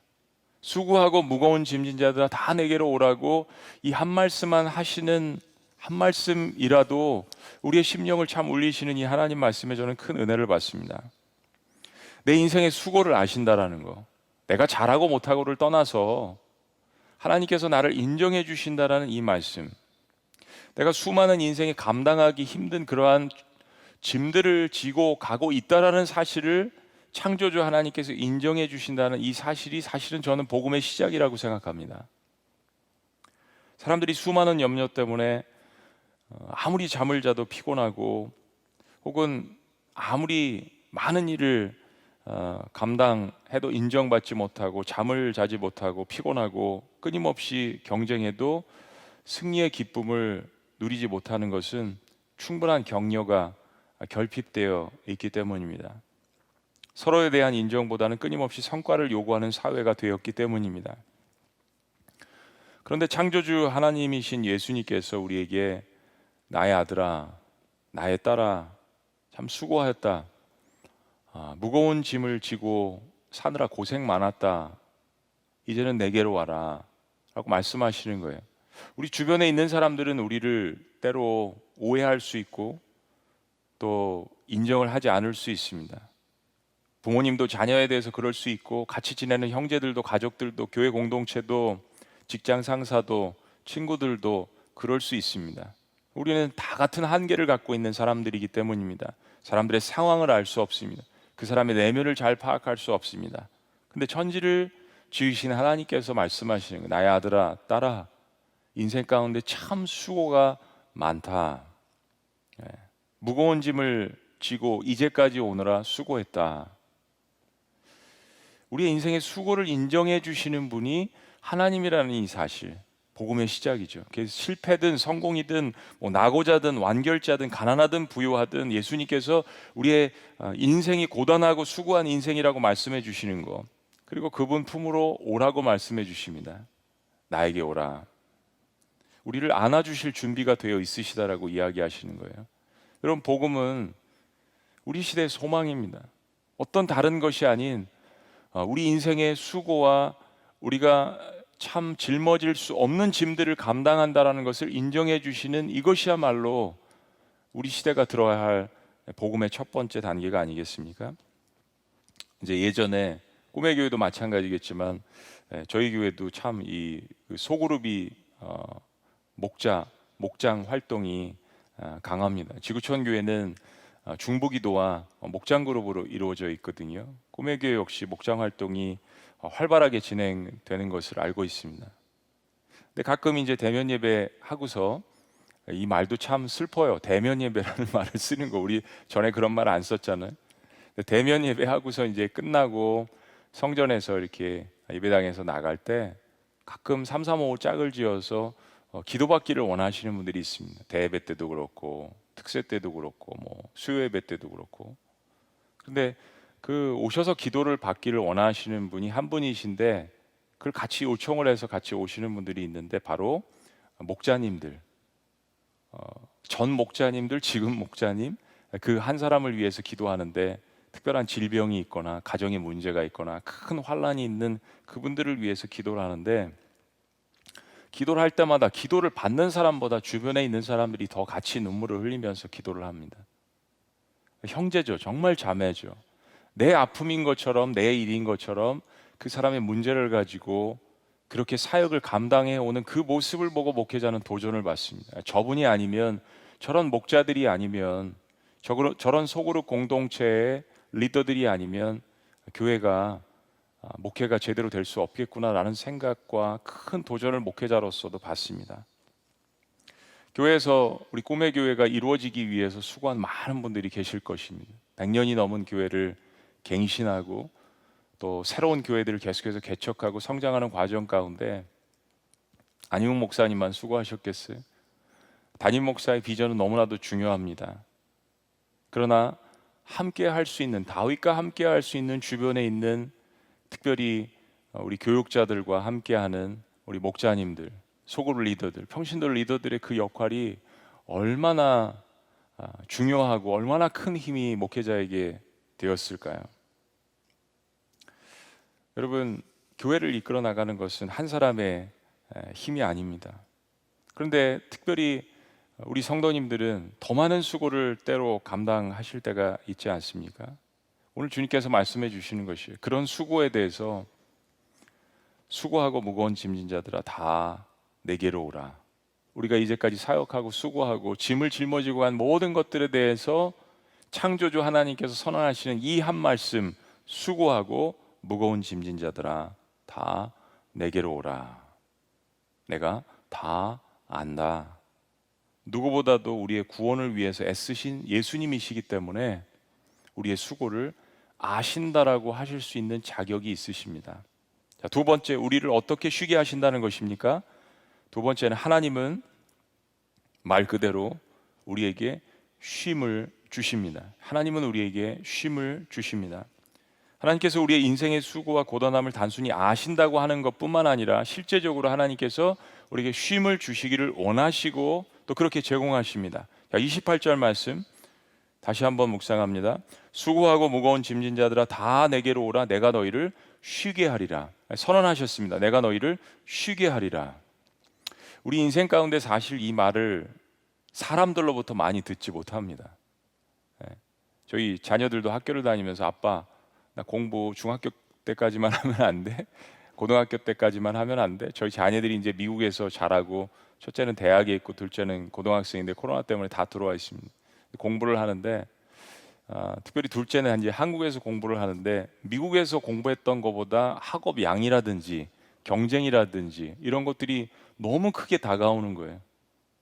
[SPEAKER 5] 수고하고 무거운 짐진 자들아 다 내게로 오라고 이 한 말씀만 하시는 한 말씀이라도 우리의 심령을 참 울리시는 이 하나님 말씀에 저는 큰 은혜를 받습니다. 내 인생의 수고를 아신다라는 거, 내가 잘하고 못하고를 떠나서 하나님께서 나를 인정해 주신다라는 이 말씀, 내가 수많은 인생에 감당하기 힘든 그러한 짐들을 지고 가고 있다라는 사실을 창조주 하나님께서 인정해 주신다는 이 사실이 사실은 저는 복음의 시작이라고 생각합니다. 사람들이 수많은 염려 때문에 아무리 잠을 자도 피곤하고, 혹은 아무리 많은 일을 감당해도 인정받지 못하고, 잠을 자지 못하고 피곤하고, 끊임없이 경쟁해도 승리의 기쁨을 누리지 못하는 것은 충분한 격려가 결핍되어 있기 때문입니다. 서로에 대한 인정보다는 끊임없이 성과를 요구하는 사회가 되었기 때문입니다. 그런데 창조주 하나님이신 예수님께서 우리에게 나의 아들아, 나의 딸아, 참 수고하였다. 무거운 짐을 지고 사느라 고생 많았다. 이제는 내게로 와라. 라고 말씀하시는 거예요. 우리 주변에 있는 사람들은 우리를 때로 오해할 수 있고 또 인정을 하지 않을 수 있습니다. 부모님도 자녀에 대해서 그럴 수 있고, 같이 지내는 형제들도, 가족들도, 교회 공동체도, 직장 상사도, 친구들도 그럴 수 있습니다. 우리는 다 같은 한계를 갖고 있는 사람들이기 때문입니다. 사람들의 상황을 알 수 없습니다. 그 사람의 내면을 잘 파악할 수 없습니다. 근데 천지를 지으신 하나님께서 말씀하시는 거예요. 나의 아들아, 딸아, 인생 가운데 참 수고가 많다. 무거운 짐을 지고 이제까지 오느라 수고했다. 우리의 인생의 수고를 인정해 주시는 분이 하나님이라는 이 사실, 복음의 시작이죠. 그래서 실패든 성공이든 낙오자든 완결자든 가난하든 부유하든 예수님께서 우리의 인생이 고단하고 수고한 인생이라고 말씀해 주시는 거, 그리고 그분 품으로 오라고 말씀해 주십니다. 나에게 오라. 우리를 안아주실 준비가 되어 있으시다라고 이야기하시는 거예요. 여러분, 복음은 우리 시대의 소망입니다. 어떤 다른 것이 아닌 우리 인생의 수고와 우리가 참 짊어질 수 없는 짐들을 감당한다라는 것을 인정해 주시는 이것이야말로 우리 시대가 들어야 할 복음의 첫 번째 단계가 아니겠습니까? 이제 예전에 꿈의 교회도 마찬가지겠지만 저희 교회도 참 이 소그룹이 목장 활동이 강합니다. 지구촌 교회는 중보기도와 목장 그룹으로 이루어져 있거든요. 꿈의 교회 역시 목장 활동이 활발하게 진행되는 것을 알고 있습니다. 근데 가끔 이제 대면 예배 하고서, 이 말도 참 슬퍼요. 대면 예배라는 말을 쓰는 거, 우리 전에 그런 말 안 썼잖아요. 대면 예배 하고서 이제 끝나고 성전에서 이렇게 예배당에서 나갈 때 가끔 335 짝을 지어서 기도받기를 원하시는 분들이 있습니다. 대예배 때도 그렇고 특세 때도 그렇고 수요 예배 때도 그렇고. 근데 그 오셔서 기도를 받기를 원하시는 분이 한 분이신데, 그걸 같이 요청을 해서 같이 오시는 분들이 있는데, 바로 목자님들, 전 목자님들, 지금 목자님, 그 한 사람을 위해서 기도하는데 특별한 질병이 있거나 가정에 문제가 있거나 큰 환란이 있는 그분들을 위해서 기도를 하는데, 기도를 할 때마다 기도를 받는 사람보다 주변에 있는 사람들이 더 같이 눈물을 흘리면서 기도를 합니다. 형제죠. 정말 자매죠. 내 아픔인 것처럼, 내 일인 것처럼 그 사람의 문제를 가지고 그렇게 사역을 감당해 오는 그 모습을 보고 목회자는 도전을 받습니다. 저분이 아니면, 저런 목자들이 아니면, 저런 소그룹 공동체의 리더들이 아니면 교회가 목회가 제대로 될 수 없겠구나라는 생각과 큰 도전을 목회자로서도 받습니다. 교회에서, 우리 꿈의 교회가 이루어지기 위해서 수고한 많은 분들이 계실 것입니다. 100년이 넘은 교회를 갱신하고 또 새로운 교회들을 계속해서 개척하고 성장하는 과정 가운데 안희웅 목사님만 수고하셨겠어요? 담임 목사의 비전은 너무나도 중요합니다. 그러나 함께 할 수 있는, 다윗과 함께 할 수 있는 주변에 있는, 특별히 우리 교육자들과 함께하는 우리 목자님들, 소그룹 리더들, 평신도 리더들의 그 역할이 얼마나 중요하고 얼마나 큰 힘이 목회자에게 되었을까요? 여러분, 교회를 이끌어 나가는 것은 한 사람의 힘이 아닙니다. 그런데 특별히 우리 성도님들은 더 많은 수고를 때로 감당하실 때가 있지 않습니까? 오늘 주님께서 말씀해 주시는 것이, 그런 수고에 대해서 수고하고 무거운 짐진 자들아 다 내게로 오라. 우리가 이제까지 사역하고 수고하고 짐을 짊어지고 한 모든 것들에 대해서 창조주 하나님께서 선언하시는 이 한 말씀, 수고하고 무거운 짐진 자들아 다 내게로 오라. 내가 다 안다. 누구보다도 우리의 구원을 위해서 애쓰신 예수님이시기 때문에 우리의 수고를 아신다라고 하실 수 있는 자격이 있으십니다. 자, 두 번째, 우리를 어떻게 쉬게 하신다는 것입니까? 두 번째는 하나님은 말 그대로 우리에게 쉼을 주십니다. 하나님은 우리에게 쉼을 주십니다. 하나님께서 우리의 인생의 수고와 고단함을 단순히 아신다고 하는 것뿐만 아니라 실제적으로 하나님께서 우리에게 쉼을 주시기를 원하시고 또 그렇게 제공하십니다. 자, 28절 말씀 다시 한번 묵상합니다. 수고하고 무거운 짐진 자들아 다 내게로 오라. 내가 너희를 쉬게 하리라. 선언하셨습니다. 내가 너희를 쉬게 하리라. 우리 인생 가운데 사실 이 말을 사람들로부터 많이 듣지 못합니다. 저희 자녀들도 학교를 다니면서 아빠 나 공부 중학교 때까지만 하면 안 돼? 고등학교 때까지만 하면 안 돼? 저희 자녀들이 이제 미국에서 자라고 첫째는 대학에 있고 둘째는 고등학생인데 코로나 때문에 다 들어와 있습니다. 공부를 하는데 특별히 둘째는 이제 한국에서 공부를 하는데 미국에서 공부했던 것보다 학업 양이라든지 경쟁이라든지 이런 것들이 너무 크게 다가오는 거예요.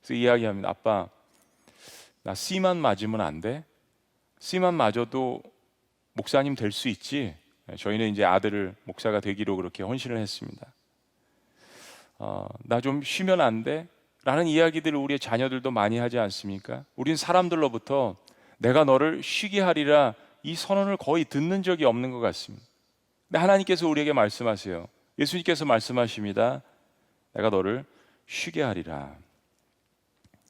[SPEAKER 5] 그래서 이야기합니다. 아빠 나 C만 맞으면 안 돼? C만 맞아도 목사님 될 수 있지? 저희는 이제 아들을 목사가 되기로 그렇게 헌신을 했습니다. 나 좀 쉬면 안 돼? 라는 이야기들을 우리의 자녀들도 많이 하지 않습니까? 우린 사람들로부터 내가 너를 쉬게 하리라 이 선언을 거의 듣는 적이 없는 것 같습니다. 근데 하나님께서 우리에게 말씀하세요. 예수님께서 말씀하십니다. 내가 너를 쉬게 하리라.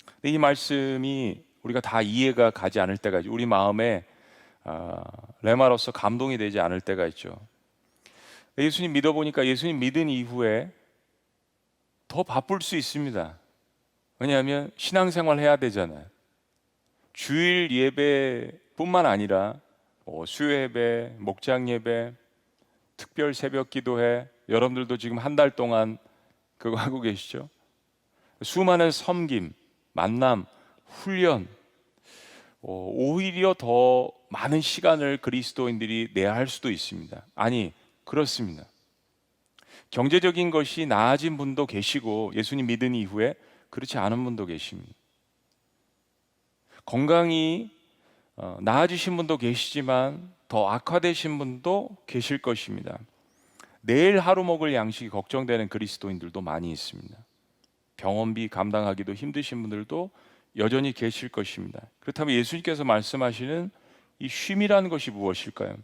[SPEAKER 5] 근데 이 말씀이 우리가 다 이해가 가지 않을 때가 있죠. 우리 마음에 레마로서 감동이 되지 않을 때가 있죠. 예수님 믿어보니까 예수님 믿은 이후에 더 바쁠 수 있습니다. 왜냐하면 신앙생활 해야 되잖아요. 주일 예배뿐만 아니라 수요 예배, 목장 예배, 특별 새벽 기도회, 여러분들도 지금 한 달 동안 그거 하고 계시죠? 수많은 섬김, 만남, 훈련, 오히려 더 많은 시간을 그리스도인들이 내야 할 수도 있습니다. 아니, 그렇습니다. 경제적인 것이 나아진 분도 계시고 예수님 믿은 이후에 그렇지 않은 분도 계십니다. 건강이 나아지신 분도 계시지만 더 악화되신 분도 계실 것입니다. 내일 하루 먹을 양식이 걱정되는 그리스도인들도 많이 있습니다. 병원비 감당하기도 힘드신 분들도 여전히 계실 것입니다. 그렇다면 예수님께서 말씀하시는 이 쉼이라는 것이 무엇일까요?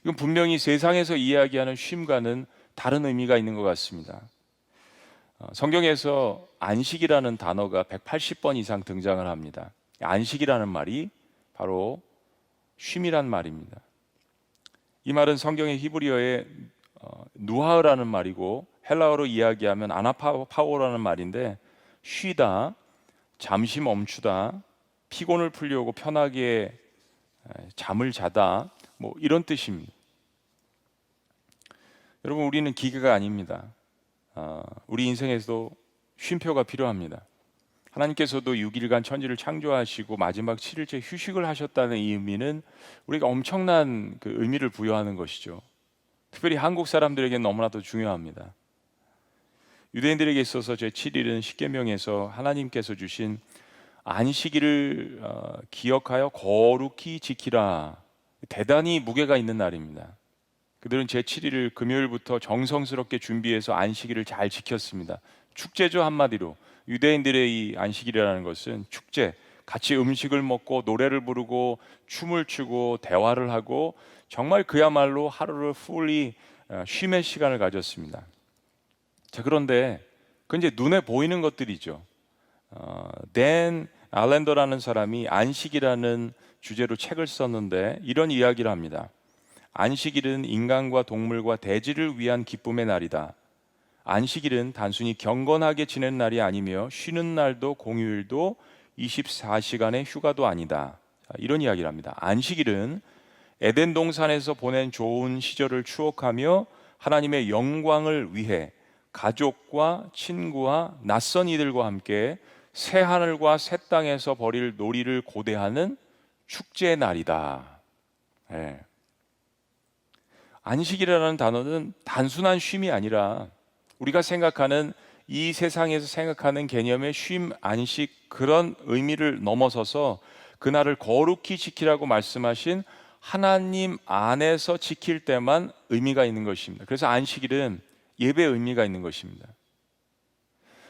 [SPEAKER 5] 이건 분명히 세상에서 이야기하는 쉼과는 다른 의미가 있는 것 같습니다. 성경에서 안식이라는 단어가 180번 이상 등장을 합니다. 안식이라는 말이 바로 쉼이란 말입니다. 이 말은 성경의 히브리어의 누하흐라는 말이고 헬라어로 이야기하면 아나파오라는 말인데 쉬다, 잠시 멈추다, 피곤을 풀려고 편하게 잠을 자다, 뭐 이런 뜻입니다. 여러분, 우리는 기계가 아닙니다. 우리 인생에서도 쉼표가 필요합니다. 하나님께서도 6일간 천지를 창조하시고 마지막 7일째 휴식을 하셨다는 이 의미는 우리가 엄청난 그 의미를 부여하는 것이죠. 특별히 한국 사람들에게는 너무나도 중요합니다. 유대인들에게 있어서 제7일은 십계명에서 하나님께서 주신 안식일을 기억하여 거룩히 지키라. 대단히 무게가 있는 날입니다. 그들은 제7일을 금요일부터 정성스럽게 준비해서 안식일을 잘 지켰습니다. 축제죠, 한마디로. 유대인들의 이 안식일이라는 것은 축제, 같이 음식을 먹고 노래를 부르고 춤을 추고 대화를 하고 정말 그야말로 하루를 fully 쉼의 시간을 가졌습니다. 자, 그런데 그건 이제 눈에 보이는 것들이죠. 댄 알렌더라는 사람이 안식이라는 주제로 책을 썼는데 이런 이야기를 합니다. 안식일은 인간과 동물과 대지를 위한 기쁨의 날이다. 안식일은 단순히 경건하게 지내는 날이 아니며 쉬는 날도 공휴일도 24시간의 휴가도 아니다. 이런 이야기를 합니다. 안식일은 에덴 동산에서 보낸 좋은 시절을 추억하며 하나님의 영광을 위해 가족과 친구와 낯선 이들과 함께 새 하늘과 새 땅에서 벌일 놀이를 고대하는 축제의 날이다. 네. 안식이라는 단어는 단순한 쉼이 아니라 우리가 생각하는 이 세상에서 생각하는 개념의 쉼, 안식 그런 의미를 넘어서서 그날을 거룩히 지키라고 말씀하신 하나님 안에서 지킬 때만 의미가 있는 것입니다. 그래서 안식일은 예배의 의미가 있는 것입니다.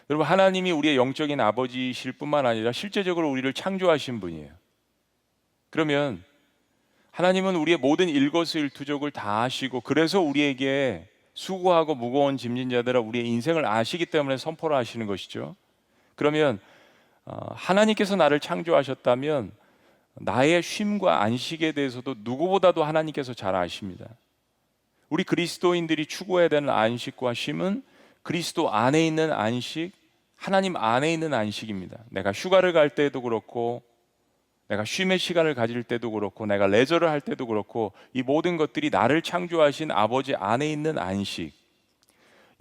[SPEAKER 5] 여러분, 하나님이 우리의 영적인 아버지실 뿐만 아니라 실제적으로 우리를 창조하신 분이에요. 그러면 하나님은 우리의 모든 일거수일투족을 다 아시고, 그래서 우리에게 수고하고 무거운 짐진 자들아 우리의 인생을 아시기 때문에 선포를 하시는 것이죠. 그러면 하나님께서 나를 창조하셨다면 나의 쉼과 안식에 대해서도 누구보다도 하나님께서 잘 아십니다. 우리 그리스도인들이 추구해야 되는 안식과 쉼은 그리스도 안에 있는 안식, 하나님 안에 있는 안식입니다. 내가 휴가를 갈 때도 그렇고, 내가 쉼의 시간을 가질 때도 그렇고, 내가 레저를 할 때도 그렇고, 이 모든 것들이 나를 창조하신 아버지 안에 있는 안식.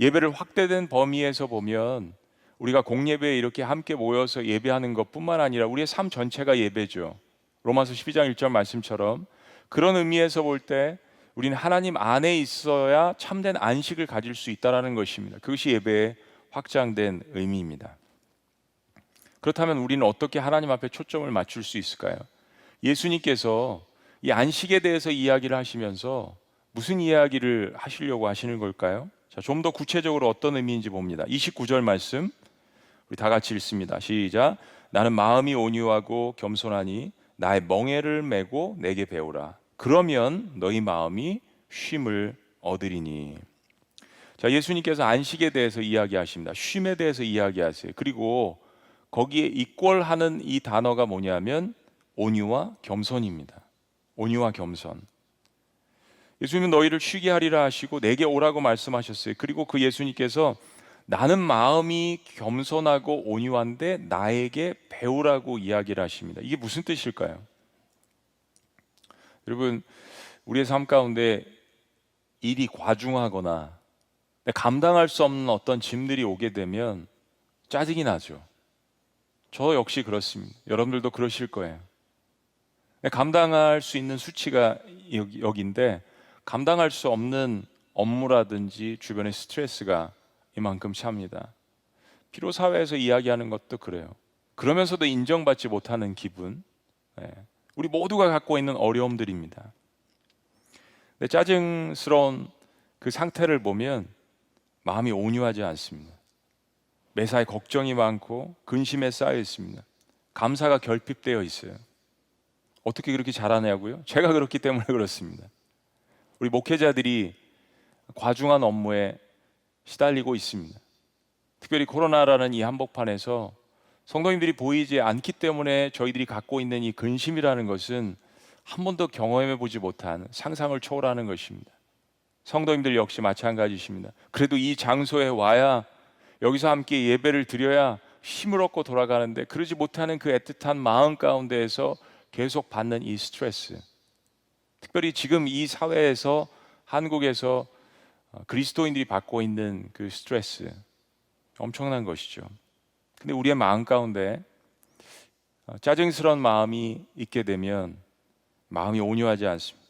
[SPEAKER 5] 예배를 확대된 범위에서 보면 우리가 공예배에 이렇게 함께 모여서 예배하는 것뿐만 아니라 우리의 삶 전체가 예배죠. 로마서 12장 1절 말씀처럼 그런 의미에서 볼 때 우리는 하나님 안에 있어야 참된 안식을 가질 수 있다는 것입니다. 그것이 예배의 확장된 의미입니다. 그렇다면 우리는 어떻게 하나님 앞에 초점을 맞출 수 있을까요? 예수님께서 이 안식에 대해서 이야기를 하시면서 무슨 이야기를 하시려고 하시는 걸까요? 자, 좀 더 구체적으로 어떤 의미인지 봅니다. 29절 말씀 우리 다 같이 읽습니다. 시작. 나는 마음이 온유하고 겸손하니 나의 멍에를 메고 내게 배우라. 그러면 너희 마음이 쉼을 얻으리니. 자, 예수님께서 안식에 대해서 이야기하십니다. 쉼에 대해서 이야기하세요. 그리고 거기에 이꼴하는 이 단어가 뭐냐면 온유와 겸손입니다. 온유와 겸손. 예수님은 너희를 쉬게 하리라 하시고 내게 오라고 말씀하셨어요. 그리고 그 예수님께서 나는 마음이 겸손하고 온유한데 나에게 배우라고 이야기를 하십니다. 이게 무슨 뜻일까요? 여러분, 우리의 삶 가운데 일이 과중하거나 감당할 수 없는 어떤 짐들이 오게 되면 짜증이 나죠. 저 역시 그렇습니다. 여러분들도 그러실 거예요. 감당할 수 있는 수치가 여기인데 감당할 수 없는 업무라든지 주변의 스트레스가 이만큼 찹니다. 피로 사회에서 이야기하는 것도 그래요. 그러면서도 인정받지 못하는 기분, 우리 모두가 갖고 있는 어려움들입니다. 짜증스러운 그 상태를 보면 마음이 온유하지 않습니다. 매사에 걱정이 많고 근심에 쌓여 있습니다. 감사가 결핍되어 있어요. 어떻게 그렇게 잘하냐고요? 제가 그렇기 때문에 그렇습니다. 우리 목회자들이 과중한 업무에 시달리고 있습니다. 특별히 코로나라는 이 한복판에서 성도님들이 보이지 않기 때문에 저희들이 갖고 있는 이 근심이라는 것은 한 번도 경험해 보지 못한 상상을 초월하는 것입니다. 성도님들 역시 마찬가지십니다. 그래도 이 장소에 와야 여기서 함께 예배를 드려야 힘을 얻고 돌아가는데 그러지 못하는 그 애틋한 마음 가운데에서 계속 받는 이 스트레스, 특별히 지금 이 사회에서 한국에서 그리스도인들이 받고 있는 그 스트레스 엄청난 것이죠. 근데 우리의 마음 가운데 짜증스러운 마음이 있게 되면 마음이 온유하지 않습니다.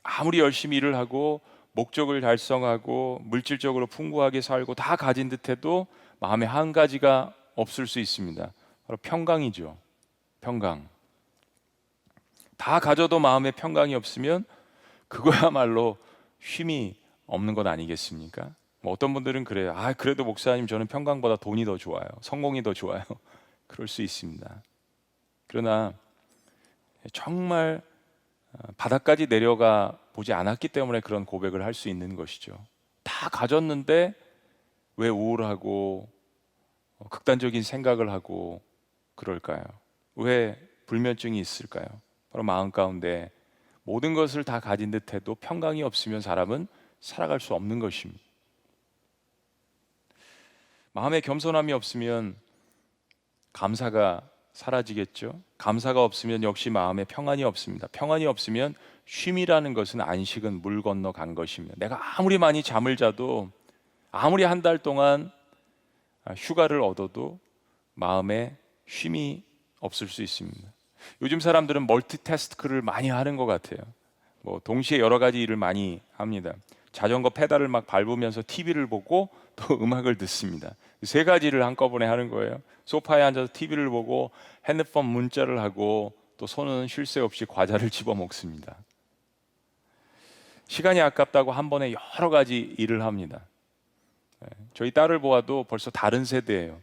[SPEAKER 5] 아무리 열심히 일을 하고 목적을 달성하고 물질적으로 풍부하게 살고 다 가진 듯해도 마음에 한 가지가 없을 수 있습니다. 바로 평강이죠. 평강. 다 가져도 마음에 평강이 없으면 그거야말로 쉼이 없는 것 아니겠습니까? 뭐 어떤 분들은 그래요. 그래도 목사님 저는 평강보다 돈이 더 좋아요. 성공이 더 좋아요. 그럴 수 있습니다. 그러나 정말 바닥까지 내려가 보지 않았기 때문에 그런 고백을 할 수 있는 것이죠. 다 가졌는데 왜 우울하고 극단적인 생각을 하고 그럴까요? 왜 불면증이 있을까요? 바로 마음 가운데 모든 것을 다 가진 듯해도 평강이 없으면 사람은 살아갈 수 없는 것입니다. 마음에 겸손함이 없으면 감사가 사라지겠죠. 감사가 없으면 역시 마음에 평안이 없습니다. 평안이 없으면 쉼이라는 것은 안식은 물 건너 간 것입니다. 내가 아무리 많이 잠을 자도 아무리 한 달 동안 휴가를 얻어도 마음에 쉼이 없을 수 있습니다. 요즘 사람들은 멀티태스크를 많이 하는 것 같아요. 동시에 여러 가지 일을 많이 합니다. 자전거 페달을 막 밟으면서 TV를 보고 또 음악을 듣습니다. 세 가지를 한꺼번에 하는 거예요. 소파에 앉아서 TV를 보고 핸드폰 문자를 하고 또 손은 쉴 새 없이 과자를 집어 먹습니다. 시간이 아깝다고 한 번에 여러 가지 일을 합니다. 저희 딸을 보아도 벌써 다른 세대예요.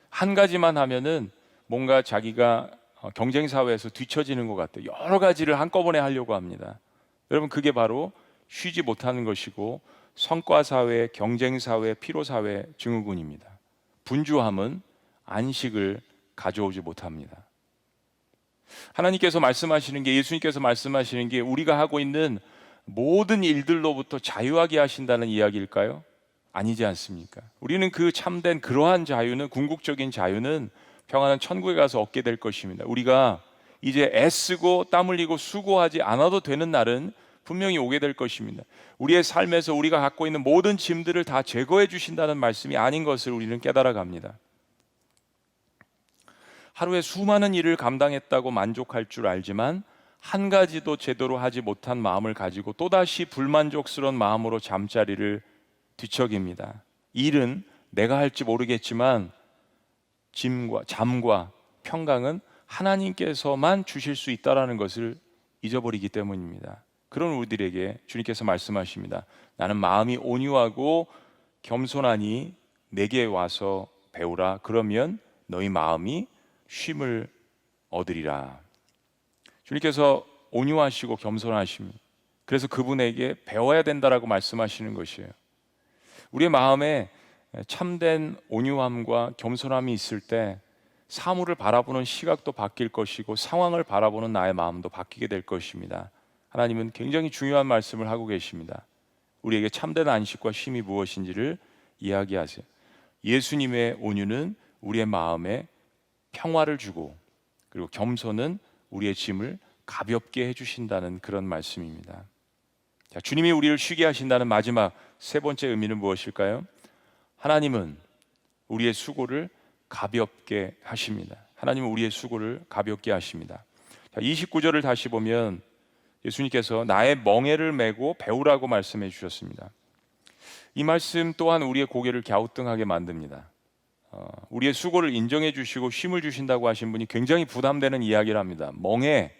[SPEAKER 5] 한 가지만 하면은 뭔가 자기가 경쟁 사회에서 뒤처지는 것 같아요. 여러 가지를 한꺼번에 하려고 합니다. 여러분, 그게 바로 쉬지 못하는 것이고 성과 사회, 경쟁 사회, 피로 사회 증후군입니다. 분주함은 안식을 가져오지 못합니다. 하나님께서 말씀하시는 게, 예수님께서 말씀하시는 게 우리가 하고 있는 모든 일들로부터 자유하게 하신다는 이야기일까요? 아니지 않습니까? 우리는 그 참된 그러한 자유는, 궁극적인 자유는 평안한 천국에 가서 얻게 될 것입니다. 우리가 이제 애쓰고 땀 흘리고 수고하지 않아도 되는 날은 분명히 오게 될 것입니다. 우리의 삶에서 우리가 갖고 있는 모든 짐들을 다 제거해 주신다는 말씀이 아닌 것을 우리는 깨달아 갑니다. 하루에 수많은 일을 감당했다고 만족할 줄 알지만 한 가지도 제대로 하지 못한 마음을 가지고 또다시 불만족스러운 마음으로 잠자리를 뒤척입니다. 일은 내가 할지 모르겠지만 잠과 평강은 하나님께서만 주실 수 있다는 것을 잊어버리기 때문입니다. 그런 우리들에게 주님께서 말씀하십니다. 나는 마음이 온유하고 겸손하니 내게 와서 배우라. 그러면 너희 마음이 쉼을 얻으리라. 주님께서 온유하시고 겸손하십니다. 그래서 그분에게 배워야 된다라고 말씀하시는 것이에요. 우리의 마음에 참된 온유함과 겸손함이 있을 때 사물을 바라보는 시각도 바뀔 것이고 상황을 바라보는 나의 마음도 바뀌게 될 것입니다. 하나님은 굉장히 중요한 말씀을 하고 계십니다. 우리에게 참된 안식과 쉼이 무엇인지를 이야기하세요. 예수님의 온유는 우리의 마음에 평화를 주고, 그리고 겸손은 우리의 짐을 가볍게 해주신다는 그런 말씀입니다. 자, 주님이 우리를 쉬게 하신다는 마지막 세 번째 의미는 무엇일까요? 하나님은 우리의 수고를 가볍게 하십니다. 하나님은 우리의 수고를 가볍게 하십니다. 자, 29절을 다시 보면 예수님께서 나의 멍에를 메고 배우라고 말씀해 주셨습니다. 이 말씀 또한 우리의 고개를 갸우뚱하게 만듭니다. 우리의 수고를 인정해 주시고 쉼을 주신다고 하신 분이 굉장히 부담되는 이야기를 합니다. 멍에,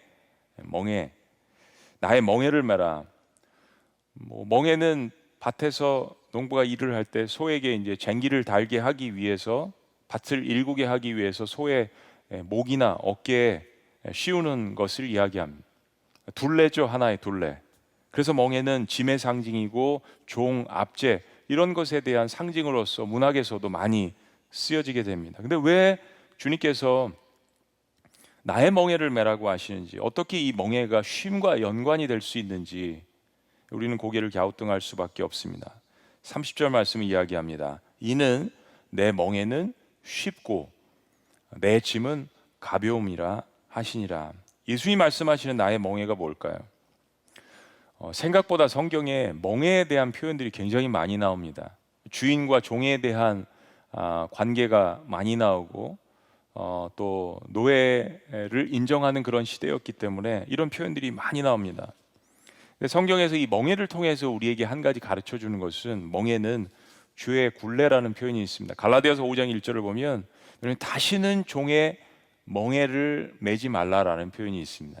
[SPEAKER 5] 나의 멍에를 메라. 멍에는 밭에서 농부가 일을 할 때 소에게 이제 쟁기를 달게 하기 위해서, 밭을 일구게 하기 위해서 소의 목이나 어깨에 씌우는 것을 이야기합니다. 둘레죠, 하나의 둘레. 그래서 멍에는 짐의 상징이고 종, 압제 이런 것에 대한 상징으로서 문학에서도 많이 쓰여지게 됩니다. 근데 왜 주님께서 나의 멍에를 메라고 하시는지, 어떻게 이 멍에가 쉼과 연관이 될 수 있는지 우리는 고개를 갸우뚱할 수밖에 없습니다. 30절 말씀을 이야기합니다. 이는 내 멍에는 쉽고 내 짐은 가벼움이라 하시니라. 예수님이 말씀하시는 나의 멍에가 뭘까요? 생각보다 성경에 멍에에 대한 표현들이 굉장히 많이 나옵니다. 주인과 종에 대한 관계가 많이 나오고 또 노예를 인정하는 그런 시대였기 때문에 이런 표현들이 많이 나옵니다. 근데 성경에서 이 멍에를 통해서 우리에게 한 가지 가르쳐 주는 것은, 멍에는 주의 굴레라는 표현이 있습니다. 갈라디아서 5장 1절을 보면 다시는 종의 멍에를 매지 말라라는 표현이 있습니다.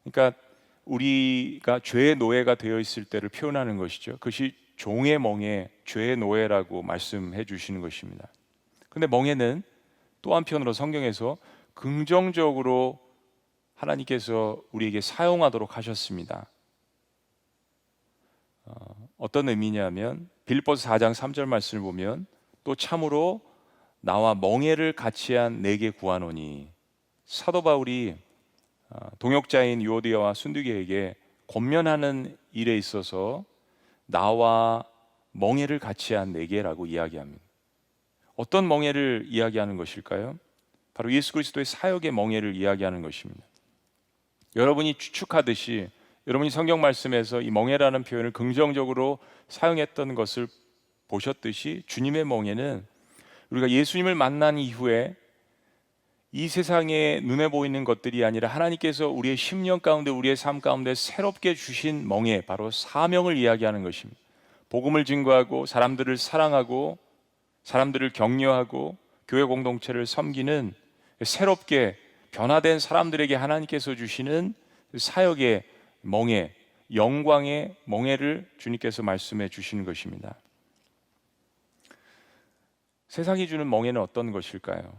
[SPEAKER 5] 그러니까 우리가 죄의 노예가 되어 있을 때를 표현하는 것이죠. 그것이 종의 멍에, 죄의 노예라고 말씀해 주시는 것입니다. 그런데 멍에는 또 한편으로 성경에서 긍정적으로 하나님께서 우리에게 사용하도록 하셨습니다. 어떤 의미냐면 빌립보서 4장 3절 말씀을 보면 또 참으로 나와 멍에를 같이 한 내게 구하노니, 사도 바울이 동역자인 유오디아와 순두계에게 권면하는 일에 있어서 나와 멍에를 같이 한 내게라고 이야기합니다. 어떤 멍에를 이야기하는 것일까요? 바로 예수 그리스도의 사역의 멍에를 이야기하는 것입니다. 여러분이 추측하듯이, 여러분이 성경 말씀에서 이 멍에라는 표현을 긍정적으로 사용했던 것을 보셨듯이, 주님의 멍에는 우리가 예수님을 만난 이후에 이 세상에 눈에 보이는 것들이 아니라 하나님께서 우리의 심령 가운데, 우리의 삶 가운데 새롭게 주신 멍에, 바로 사명을 이야기하는 것입니다. 복음을 증거하고 사람들을 사랑하고 사람들을 격려하고 교회 공동체를 섬기는 새롭게 변화된 사람들에게 하나님께서 주시는 사역의 멍에, 영광의 멍에를 주님께서 말씀해 주시는 것입니다. 세상이 주는 멍에는 어떤 것일까요?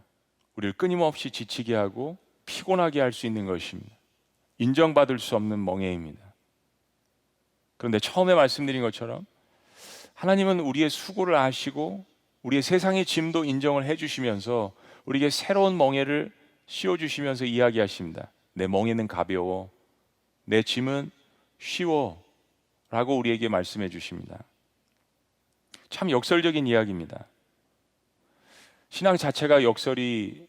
[SPEAKER 5] 우리를 끊임없이 지치게 하고 피곤하게 할 수 있는 것입니다. 인정받을 수 없는 멍에입니다. 그런데 처음에 말씀드린 것처럼 하나님은 우리의 수고를 아시고 우리의 세상의 짐도 인정을 해주시면서 우리에게 새로운 멍에를 씌워주시면서 이야기하십니다. 내 멍에는 가벼워, 내 짐은 쉬워 라고 우리에게 말씀해 주십니다. 참 역설적인 이야기입니다. 신앙 자체가 역설이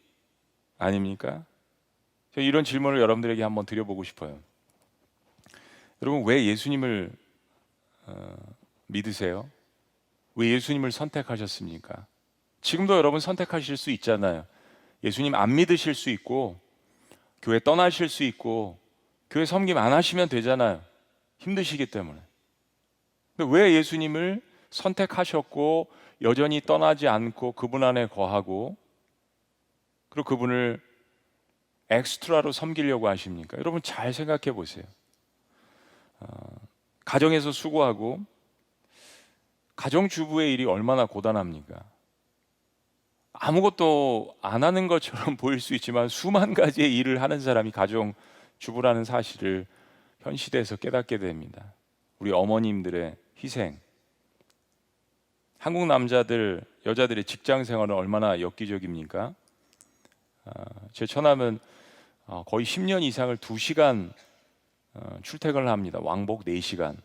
[SPEAKER 5] 아닙니까? 제가 이런 질문을 여러분들에게 한번 드려보고 싶어요. 여러분, 왜 예수님을 믿으세요? 왜 예수님을 선택하셨습니까? 지금도 여러분 선택하실 수 있잖아요. 예수님 안 믿으실 수 있고 교회 떠나실 수 있고 교회 섬김 안 하시면 되잖아요. 힘드시기 때문에. 근데 왜 예수님을 선택하셨고 여전히 떠나지 않고 그분 안에 거하고 그리고 그분을 엑스트라로 섬기려고 하십니까? 여러분 잘 생각해 보세요. 가정에서 수고하고 가정주부의 일이 얼마나 고단합니까? 아무것도 안 하는 것처럼 보일 수 있지만 수만 가지의 일을 하는 사람이 가정주부라는 사실을 현 시대에서 깨닫게 됩니다. 우리 어머님들의 희생, 한국 남자들, 여자들의 직장 생활은 얼마나 엽기적입니까? 제 처남은 거의 10년 이상을 2시간 출퇴근을 합니다. 왕복 4시간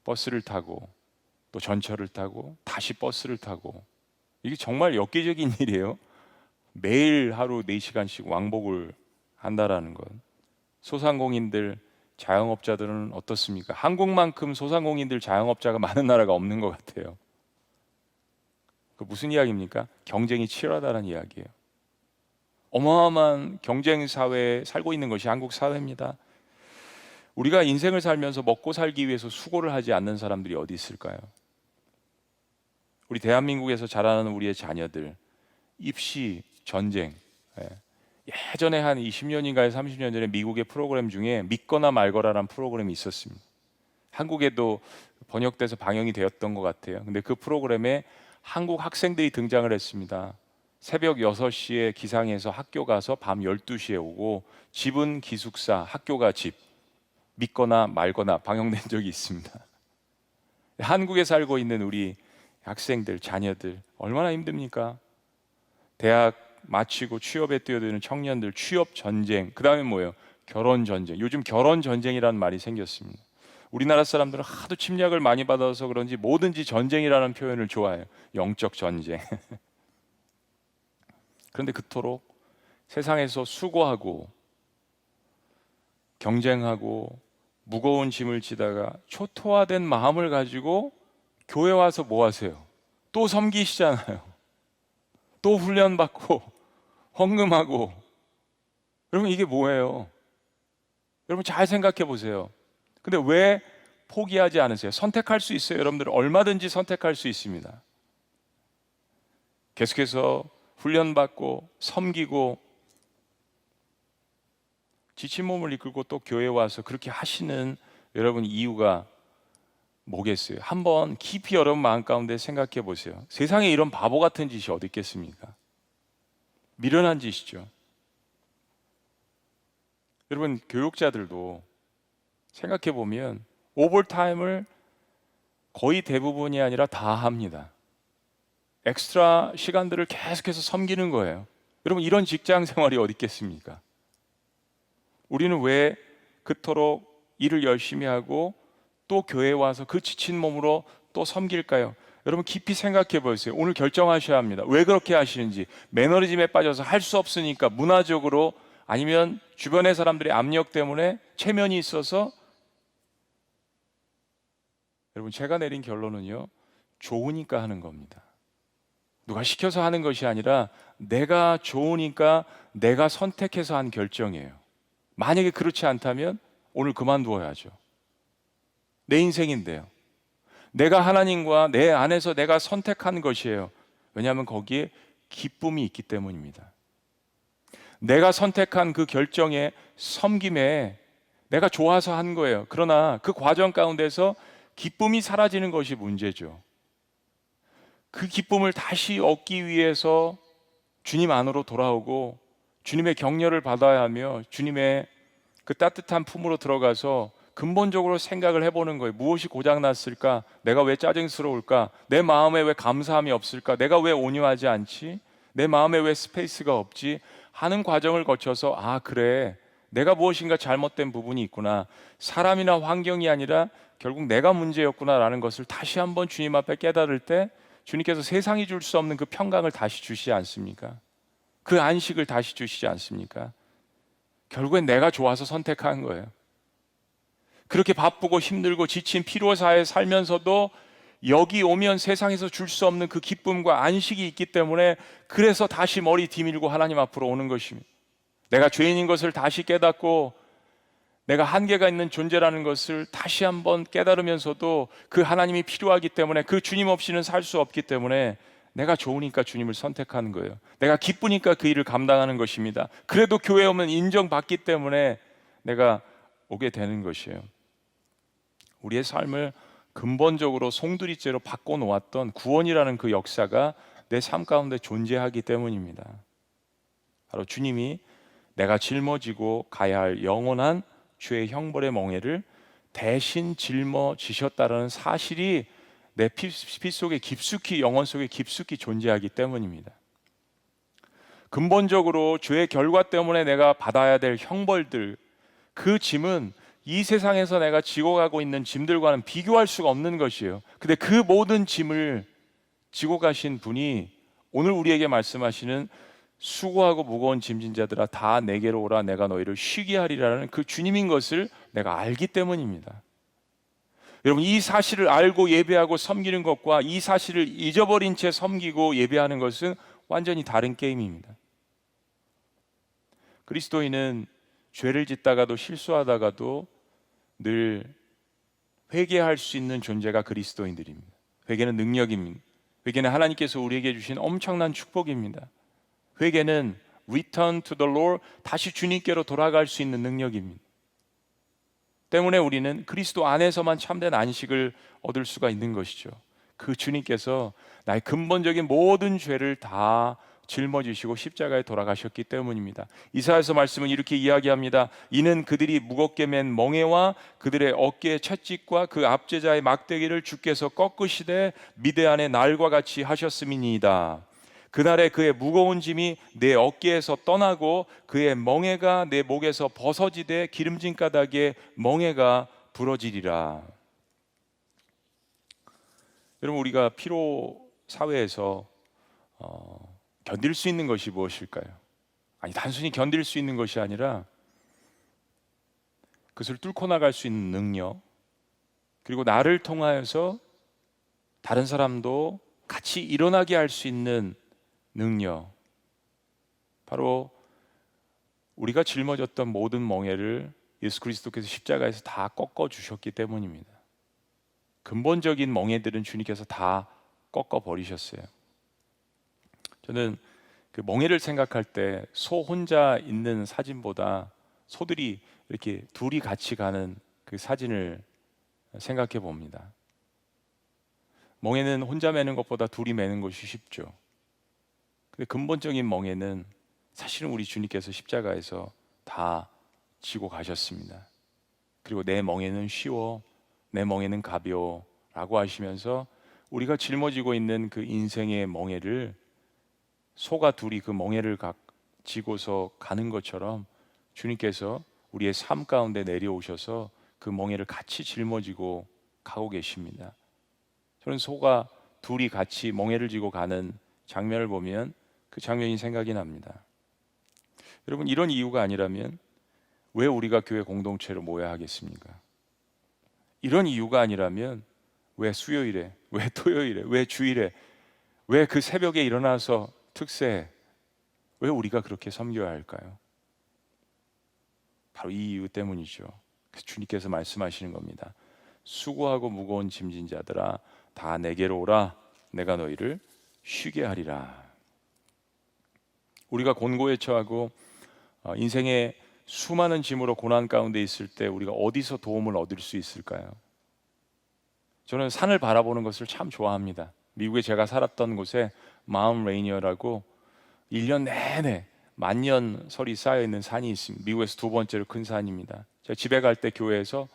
[SPEAKER 5] 버스를 타고 또 전철을 타고 다시 버스를 타고, 이게 정말 엽기적인 일이에요. 매일 하루 4시간씩 왕복을 한다라는 것. 소상공인들, 자영업자들은 어떻습니까? 한국만큼 소상공인들, 자영업자가 많은 나라가 없는 것 같아요. 그 무슨 이야기입니까? 경쟁이 치열하다는 이야기예요. 어마어마한 경쟁 사회에 살고 있는 것이 한국 사회입니다. 우리가 인생을 살면서 먹고 살기 위해서 수고를 하지 않는 사람들이 어디 있을까요? 우리 대한민국에서 자라는 우리의 자녀들, 입시, 전쟁. 예전에 한 20년인가요 30년 전에 미국의 프로그램 중에 믿거나 말거라라는 프로그램이 있었습니다. 한국에도 번역돼서 방영이 되었던 것 같아요. 근데 그 프로그램에 한국 학생들이 등장을 했습니다. 새벽 6시에 기상해서 학교 가서 밤 12시에 오고, 집은 기숙사, 학교가 집. 믿거나 말거나 방영된 적이 있습니다. 한국에 살고 있는 우리 학생들, 자녀들 얼마나 힘듭니까? 대학 마치고 취업에 뛰어드는 청년들, 취업 전쟁, 그 다음에 뭐예요? 결혼 전쟁. 요즘 결혼 전쟁이라는 말이 생겼습니다. 우리나라 사람들은 하도 침략을 많이 받아서 그런지 뭐든지 전쟁이라는 표현을 좋아해요. 영적 전쟁. 그런데 그토록 세상에서 수고하고 경쟁하고 무거운 짐을 지다가 초토화된 마음을 가지고 교회 와서 뭐 하세요? 또 섬기시잖아요. 또 훈련받고 헌금하고. 여러분 이게 뭐예요? 여러분 잘 생각해 보세요. 근데 왜 포기하지 않으세요? 선택할 수 있어요. 여러분들 얼마든지 선택할 수 있습니다. 계속해서 훈련받고 섬기고 지친 몸을 이끌고 또 교회에 와서 그렇게 하시는 여러분 이유가 뭐겠어요? 한번 깊이 여러분 마음 가운데 생각해 보세요. 세상에 이런 바보 같은 짓이 어디 있겠습니까? 미련한 짓이죠. 여러분 교육자들도 생각해 보면 오버타임을 거의 대부분이 아니라 다 합니다. 엑스트라 시간들을 계속해서 섬기는 거예요. 여러분 이런 직장 생활이 어디 있겠습니까? 우리는 왜 그토록 일을 열심히 하고 또 교회에 와서 그 지친 몸으로 또 섬길까요? 여러분 깊이 생각해 보세요. 오늘 결정하셔야 합니다. 왜 그렇게 하시는지. 매너리즘에 빠져서 할 수 없으니까, 문화적으로, 아니면 주변의 사람들의 압력 때문에 체면이 있어서. 여러분 제가 내린 결론은요, 좋으니까 하는 겁니다. 누가 시켜서 하는 것이 아니라 내가 좋으니까 내가 선택해서 한 결정이에요. 만약에 그렇지 않다면 오늘 그만두어야죠. 내 인생인데요. 내가 하나님과 내 안에서 내가 선택한 것이에요. 왜냐하면 거기에 기쁨이 있기 때문입니다. 내가 선택한 그 결정에 섬김에 내가 좋아서 한 거예요. 그러나 그 과정 가운데서 기쁨이 사라지는 것이 문제죠. 그 기쁨을 다시 얻기 위해서 주님 안으로 돌아오고 주님의 격려를 받아야 하며 주님의 그 따뜻한 품으로 들어가서 근본적으로 생각을 해보는 거예요. 무엇이 고장났을까? 내가 왜 짜증스러울까? 내 마음에 왜 감사함이 없을까? 내가 왜 온유하지 않지? 내 마음에 왜 스페이스가 없지? 하는 과정을 거쳐서 아 그래, 내가 무엇인가 잘못된 부분이 있구나. 사람이나 환경이 아니라 결국 내가 문제였구나라는 것을 다시 한번 주님 앞에 깨달을 때 주님께서 세상이 줄 수 없는 그 평강을 다시 주시지 않습니까? 그 안식을 다시 주시지 않습니까? 결국엔 내가 좋아서 선택한 거예요. 그렇게 바쁘고 힘들고 지친 피로사에 살면서도 여기 오면 세상에서 줄 수 없는 그 기쁨과 안식이 있기 때문에 그래서 다시 머리 디밀고 하나님 앞으로 오는 것입니다. 내가 죄인인 것을 다시 깨닫고 내가 한계가 있는 존재라는 것을 다시 한번 깨달으면서도 그 하나님이 필요하기 때문에 그 주님 없이는 살 수 없기 때문에 내가 좋으니까 주님을 선택하는 거예요. 내가 기쁘니까 그 일을 감당하는 것입니다. 그래도 교회 오면 인정받기 때문에 내가 오게 되는 것이에요. 우리의 삶을 근본적으로 송두리째로 바꿔놓았던 구원이라는 그 역사가 내 삶 가운데 존재하기 때문입니다. 바로 주님이 내가 짊어지고 가야 할 영원한 죄의 형벌의 멍에를 대신 짊어지셨다는 사실이 내 피 속에 깊숙이, 영혼 속에 깊숙이 존재하기 때문입니다. 근본적으로 죄의 결과 때문에 내가 받아야 될 형벌들, 그 짐은 이 세상에서 내가 지고 가고 있는 짐들과는 비교할 수가 없는 것이에요. 근데 그 모든 짐을 지고 가신 분이 오늘 우리에게 말씀하시는 수고하고 무거운 짐진 자들아 다 내게로 오라 내가 너희를 쉬게 하리라는 그 주님인 것을 내가 알기 때문입니다. 여러분, 이 사실을 알고 예배하고 섬기는 것과 이 사실을 잊어버린 채 섬기고 예배하는 것은 완전히 다른 게임입니다. 그리스도인은 죄를 짓다가도 실수하다가도 늘 회개할 수 있는 존재가 그리스도인들입니다. 회개는 능력입니다. 회개는 하나님께서 우리에게 주신 엄청난 축복입니다. 회개는 return to the Lord, 다시 주님께로 돌아갈 수 있는 능력입니다. 때문에 우리는 그리스도 안에서만 참된 안식을 얻을 수가 있는 것이죠. 그 주님께서 나의 근본적인 모든 죄를 다 짊어지시고 십자가에 돌아가셨기 때문입니다. 이사야서 말씀은 이렇게 이야기합니다. 이는 그들이 무겁게 맨 멍에와 그들의 어깨의 채찍과 그 압제자의 막대기를 주께서 꺾으시되 미대안의 날과 같이 하셨음이니이다. 그날에 그의 무거운 짐이 내 어깨에서 떠나고 그의 멍에가 내 목에서 벗어지되 기름진 가닥에 멍에가 부러지리라. 여러분, 우리가 피로 사회에서 견딜 수 있는 것이 무엇일까요? 아니, 단순히 견딜 수 있는 것이 아니라 그것을 뚫고 나갈 수 있는 능력, 그리고 나를 통하여서 다른 사람도 같이 일어나게 할 수 있는 능력, 바로 우리가 짊어졌던 모든 멍에를 예수 그리스도께서 십자가에서 다 꺾어 주셨기 때문입니다. 근본적인 멍에들은 주님께서 다 꺾어 버리셨어요. 저는 그 멍에를 생각할 때 소 혼자 있는 사진보다 소들이 이렇게 둘이 같이 가는 그 사진을 생각해 봅니다. 멍에는 혼자 매는 것보다 둘이 매는 것이 쉽죠. 근데 근본적인 멍에는 사실은 우리 주님께서 십자가에서 다 지고 가셨습니다. 그리고 내 멍에는 쉬워, 내 멍에는 가벼워 라고 하시면서 우리가 짊어지고 있는 그 인생의 멍에를 소가 둘이 그 멍에를 지고서 가는 것처럼 주님께서 우리의 삶 가운데 내려오셔서 그 멍에를 같이 짊어지고 가고 계십니다. 저는 소가 둘이 같이 멍에를 지고 가는 장면을 보면 그 장면이 생각이 납니다. 여러분, 이런 이유가 아니라면 왜 우리가 교회 공동체로 모여야 하겠습니까? 이런 이유가 아니라면 왜 수요일에, 왜 토요일에, 왜 주일에 왜 그 새벽에 일어나서 특세, 왜 우리가 그렇게 섬겨야 할까요? 바로 이 이유 때문이죠. 그래서 주님께서 말씀하시는 겁니다. 수고하고 무거운 짐진 자들아 다 내게로 오라. 내가 너희를 쉬게 하리라. 우리가 곤고에 처하고 인생의 수많은 짐으로 고난 가운데 있을 때 우리가 어디서 도움을 얻을 수 있을까요? 저는 산을 바라보는 것을 참 좋아합니다. 미국에 제가 살았던 곳에 마운트 레이니어라고 1년 내내 만년설이 쌓여 있는 산이 있습니다. 미국에서 두 번째로 큰 산입니다. 제가 집에 갈 때 교회에서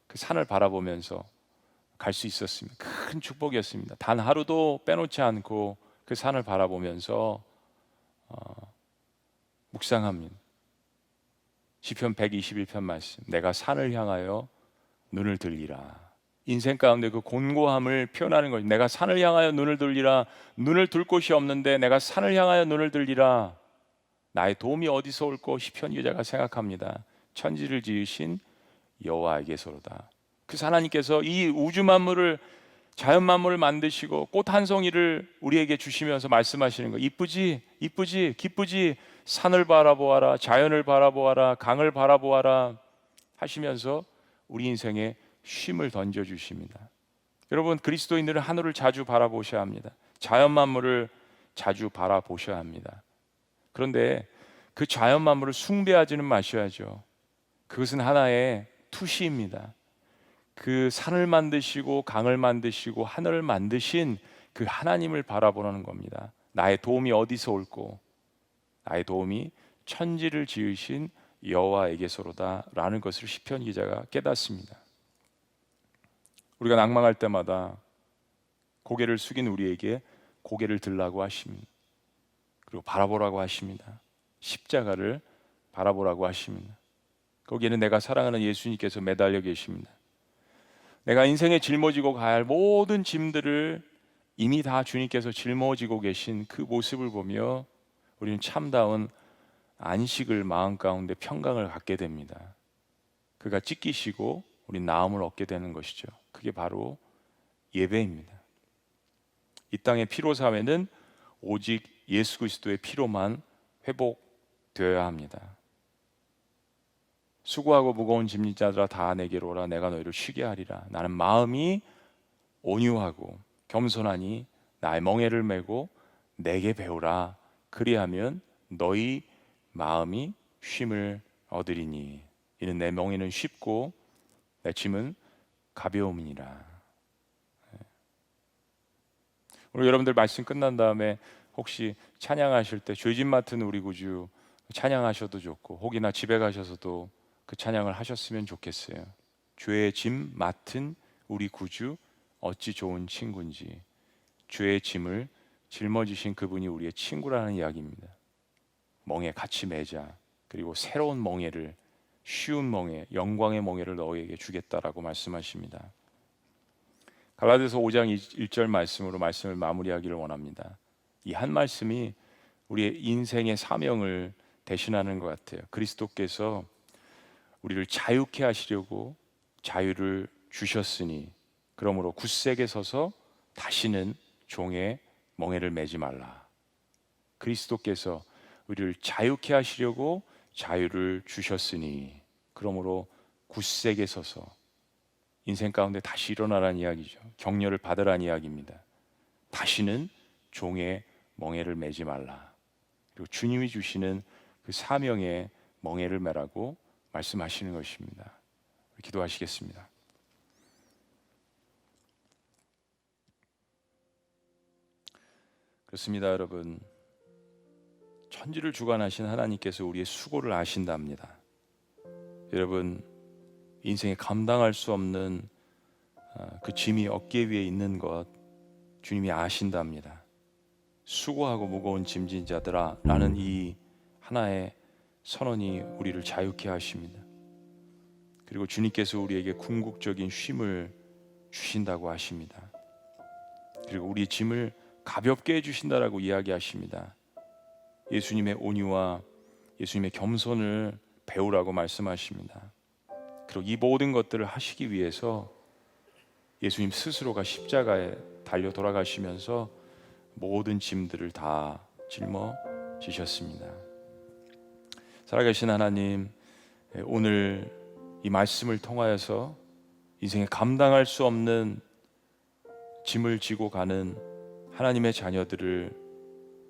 [SPEAKER 5] 그 산을 바라보면서 갈 수 있었습니다. 큰 축복이었습니다. 단 하루도 빼놓지 않고 그 산을 바라보면서 묵상합니다. 시편 121편 말씀, 내가 산을 향하여 눈을 들리라. 인생 가운데 그 곤고함을 표현하는 거죠. 내가 산을 향하여 눈을 들리라. 눈을 둘 곳이 없는데 내가 산을 향하여 눈을 들리라. 나의 도움이 어디서 올꼬? 시편 기자가 생각합니다. 천지를 지으신 여호와에게서로다. 그 하나님께서 이 우주 만물을, 자연 만물을 만드시고 꽃 한 송이를 우리에게 주시면서 말씀하시는 거, 이쁘지? 이쁘지? 기쁘지? 산을 바라보아라, 자연을 바라보아라, 강을 바라보아라 하시면서 우리 인생에 쉼을 던져주십니다. 여러분, 그리스도인들은 하늘을 자주 바라보셔야 합니다. 자연 만물을 자주 바라보셔야 합니다. 그런데 그 자연 만물을 숭배하지는 마셔야죠. 그것은 하나의 투시입니다. 그 산을 만드시고 강을 만드시고 하늘을 만드신 그 하나님을 바라보는 겁니다. 나의 도움이 어디서 올꼬? 나의 도움이 천지를 지으신 여호와에게서로다 라는 것을 시편 기자가 깨닫습니다. 우리가 낭망할 때마다 고개를 숙인 우리에게 고개를 들라고 하십니다. 그리고 바라보라고 하십니다. 십자가를 바라보라고 하십니다. 거기에는 내가 사랑하는 예수님께서 매달려 계십니다. 내가 인생에 짊어지고 가야 할 모든 짐들을 이미 다 주님께서 짊어지고 계신 그 모습을 보며 우리는 참다운 안식을 마음 가운데 평강을 갖게 됩니다. 그가 찢기시고 우린 나음을 얻게 되는 것이죠. 그게 바로 예배입니다. 이 땅의 피로 사회는 오직 예수 그리스도의 피로만 회복되어야 합니다. 수고하고 무거운 짐진 자들아 다 내게로 오라. 내가 너희를 쉬게 하리라. 나는 마음이 온유하고 겸손하니 나의 멍에를 메고 내게 배우라. 그리하면 너희 마음이 쉼을 얻으리니 이는 내 멍에는 쉽고 내 짐은 가벼움이니라. 오늘 여러분들 말씀 끝난 다음에 혹시 찬양하실 때 죄짐 맡은 우리 구주 찬양하셔도 좋고, 혹이나 집에 가셔서도 그 찬양을 하셨으면 좋겠어요. 죄의 짐 맡은 우리 구주 어찌 좋은 친구인지. 죄의 짐을 짊어지신 그분이 우리의 친구라는 이야기입니다. 멍에 같이 매자. 그리고 새로운 멍에를, 쉬운 멍에, 영광의 멍에를 너희에게 주겠다라고 말씀하십니다. 갈라디아서 5장 1절 말씀으로 말씀을 마무리하기를 원합니다. 이 한 말씀이 우리의 인생의 사명을 대신하는 것 같아요. 그리스도께서 우리를 자유케 하시려고 자유를 주셨으니 그러므로 굳세게 서서 다시는 종의 멍에를 매지 말라. 그리스도께서 우리를 자유케 하시려고 자유를 주셨으니 그러므로 굳세게 서서 인생 가운데 다시 일어나라는 이야기죠. 격려를 받으라는 이야기입니다. 다시는 종의 멍에를 매지 말라. 그리고 주님이 주시는 그 사명의 멍에를 매라고 말씀하시는 것입니다. 기도하시겠습니다. 그렇습니다, 여러분. 천지를 주관하신 하나님께서 우리의 수고를 아신답니다. 여러분, 인생에 감당할 수 없는 그 짐이 어깨 위에 있는 것 주님이 아신답니다. 수고하고 무거운 짐진 자들아 라는 이 하나의 선언이 우리를 자유케 하십니다. 그리고 주님께서 우리에게 궁극적인 쉼을 주신다고 하십니다. 그리고 우리 짐을 가볍게 해주신다라고 이야기하십니다. 예수님의 온유와 예수님의 겸손을 배우라고 말씀하십니다. 그리고 이 모든 것들을 하시기 위해서 예수님 스스로가 십자가에 달려 돌아가시면서 모든 짐들을 다 짊어지셨습니다. 살아계신 하나님, 오늘 이 말씀을 통하여서 인생에 감당할 수 없는 짐을 지고 가는 하나님의 자녀들을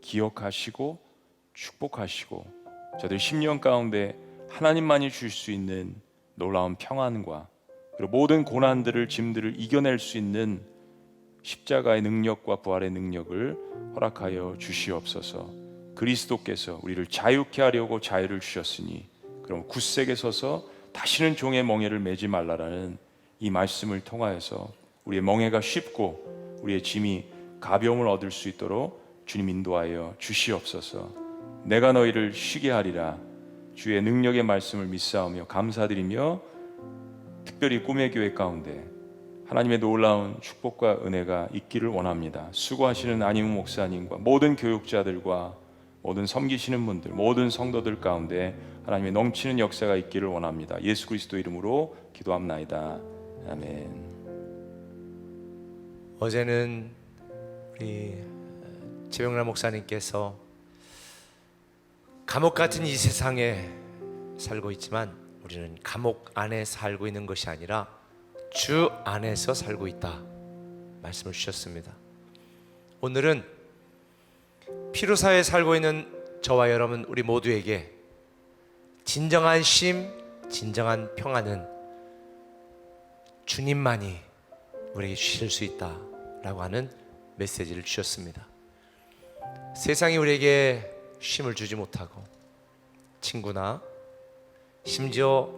[SPEAKER 5] 기억하시고 축복하시고 저들 심령 가운데 하나님만이 주실 수 있는 놀라운 평안과 그리고 모든 고난들을 짐들을 이겨낼 수 있는 십자가의 능력과 부활의 능력을 허락하여 주시옵소서. 그리스도께서 우리를 자유케 하려고 자유를 주셨으니 그럼 굳세게 서서 다시는 종의 멍에를 매지 말라라는 이 말씀을 통하여서 우리의 멍에가 쉽고 우리의 짐이 가벼움을 얻을 수 있도록 주님 인도하여 주시옵소서. 내가 너희를 쉬게 하리라. 주의 능력의 말씀을 믿사오며 감사드리며 특별히 꿈의 교회 가운데 하나님의 놀라운 축복과 은혜가 있기를 원합니다. 수고하시는 안희문 목사님과 모든 교육자들과 모든 섬기시는 분들, 모든 성도들 가운데 하나님의 넘치는 역사가 있기를 원합니다. 예수 그리스도 이름으로 기도합나이다. 아멘.
[SPEAKER 4] 어제는 우리 최병란 목사님께서 감옥 같은 이 세상에 살고 있지만 우리는 감옥 안에 살고 있는 것이 아니라 주 안에서 살고 있다 말씀을 주셨습니다. 오늘은 피로사에 살고 있는 저와 여러분 우리 모두에게 진정한 쉼, 진정한 평안은 주님만이 우리에게 주실 수 있다라고 하는 메시지를 주셨습니다. 세상이 우리에게 쉼을 주지 못하고 친구나 심지어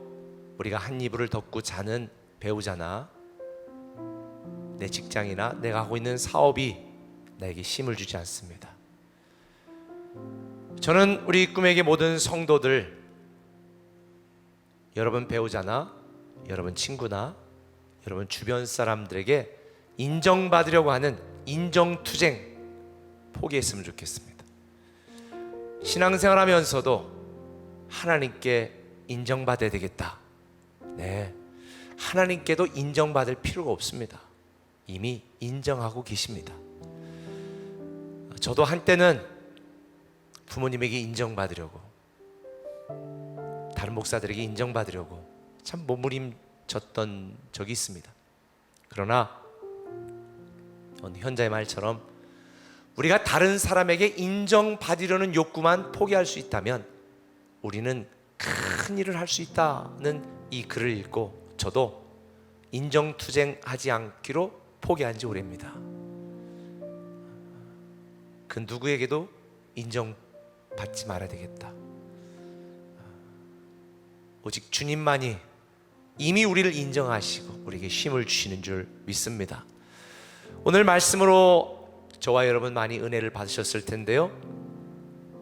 [SPEAKER 4] 우리가 한 이불을 덮고 자는 배우자나 내 직장이나 내가 하고 있는 사업이 나에게 쉼을 주지 않습니다. 저는 우리 꿈에게 모든 성도들, 여러분 배우자나 여러분 친구나 여러분 주변 사람들에게 인정받으려고 하는 인정투쟁 포기했으면 좋겠습니다. 신앙생활 하면서도 하나님께 인정받아야 되겠다. 네, 하나님께도 인정받을 필요가 없습니다. 이미 인정하고 계십니다. 저도 한때는 부모님에게 인정받으려고, 다른 목사들에게 인정받으려고 참 몸부림쳤던 적이 있습니다. 그러나 오늘 현자의 말처럼 우리가 다른 사람에게 인정받으려는 욕구만 포기할 수 있다면 우리는 큰 일을 할 수 있다는 이 글을 읽고 저도 인정투쟁하지 않기로 포기한 지 오래입니다. 그 누구에게도 인정받지 말아야 되겠다. 오직 주님만이 이미 우리를 인정하시고 우리에게 쉼을 주시는 줄 믿습니다. 오늘 말씀으로 저와 여러분 많이 은혜를 받으셨을 텐데요.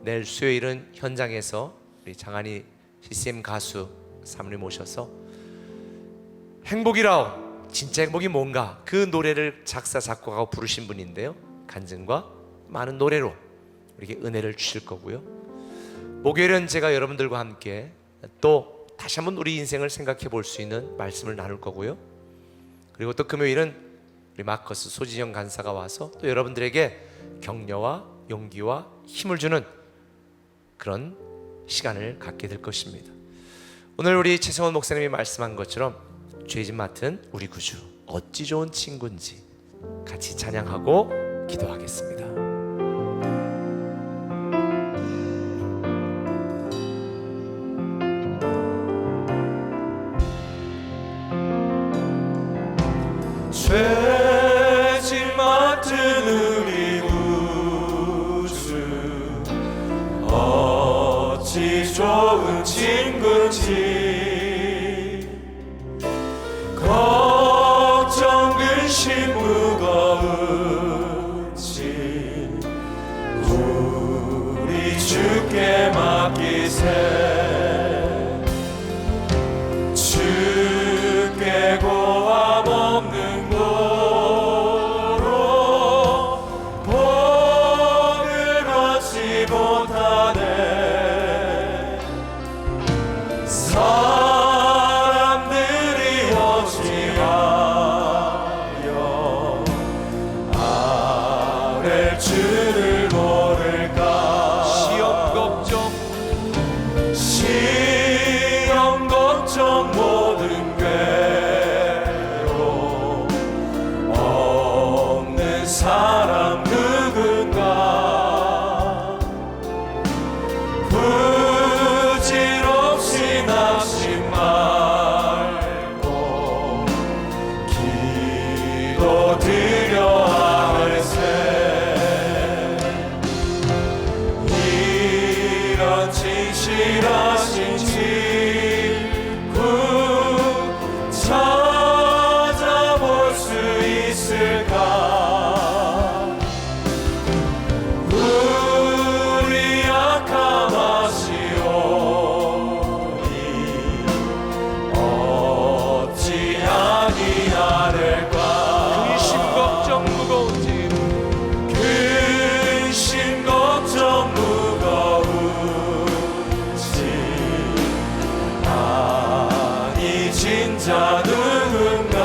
[SPEAKER 4] 내일 수요일은 현장에서 우리 장한희 CCM 가수 사모님 모셔서 행복이라오, 진짜 행복이 뭔가, 그 노래를 작사 작곡하고 부르신 분인데요. 간증과 많은 노래로 우리에게 은혜를 주실 거고요. 목요일은 제가 여러분들과 함께 또 다시 한번 우리 인생을 생각해 볼 수 있는 말씀을 나눌 거고요. 그리고 또 금요일은 우리 마커스 소진영 간사가 와서 또 여러분들에게 격려와 용기와 힘을 주는 그런 시간을 갖게 될 것입니다. 오늘 우리 최성원 목사님이 말씀한 것처럼 죄짐 맡은 우리 구주 어찌 좋은 친구인지 같이 찬양하고 기도하겠습니다.
[SPEAKER 2] 죄짐 맡은 우리 구주 어찌 좋은 친구인지 걱정 근심 무거운지 우리 주께 맡기세. 주께 고함 없는 도로 복을 얻지 못하네. 사람들이 어찌하여 아랠 줄 진실하신 친구 찾아볼 수 있을까? 우리 약함하시오니 어찌 아니하될까?
[SPEAKER 4] 근심 걱정 무거운 짐
[SPEAKER 2] 근심 걱정 무거운 짐 아니 진짜 누군가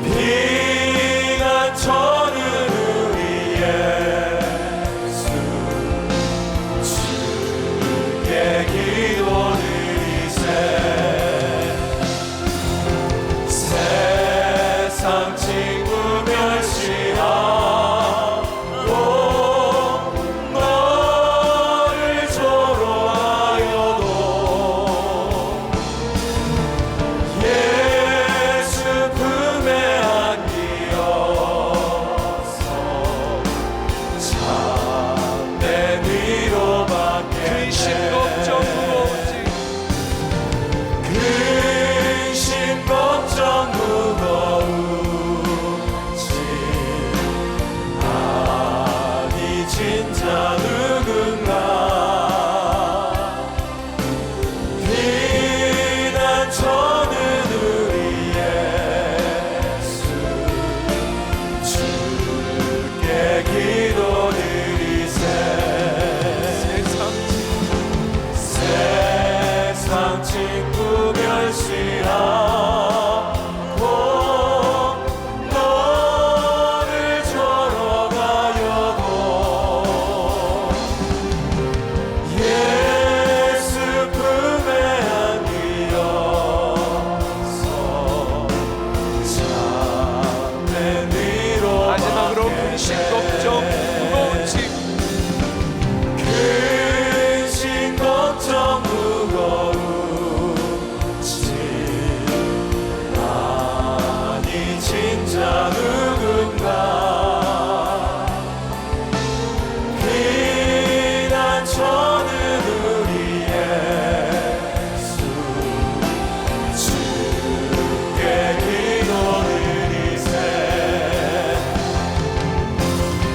[SPEAKER 2] 비가 쳐는 우리 예수 주께 기도드리세 세상 친구 멸시하고 너를 조롱하여도 예수 품에 안기어서 참된 위로받게
[SPEAKER 4] 근심 걱정 무거운 짐
[SPEAKER 2] 근심 걱정 무거운 짐 아니 진짜 누군가 비난 쳐는 우리 예수 주께 기도드리세 세상 친구 멸시하고 너를 조롱하여도 예수 품에 안기어서 참된 위로
[SPEAKER 4] 마지막으로 근심 걱정 무거운 짐
[SPEAKER 2] 근심 걱정 무거운 짐 아니 진짜 누군가 비난 쳐는 우리 예수 주께 기도드리세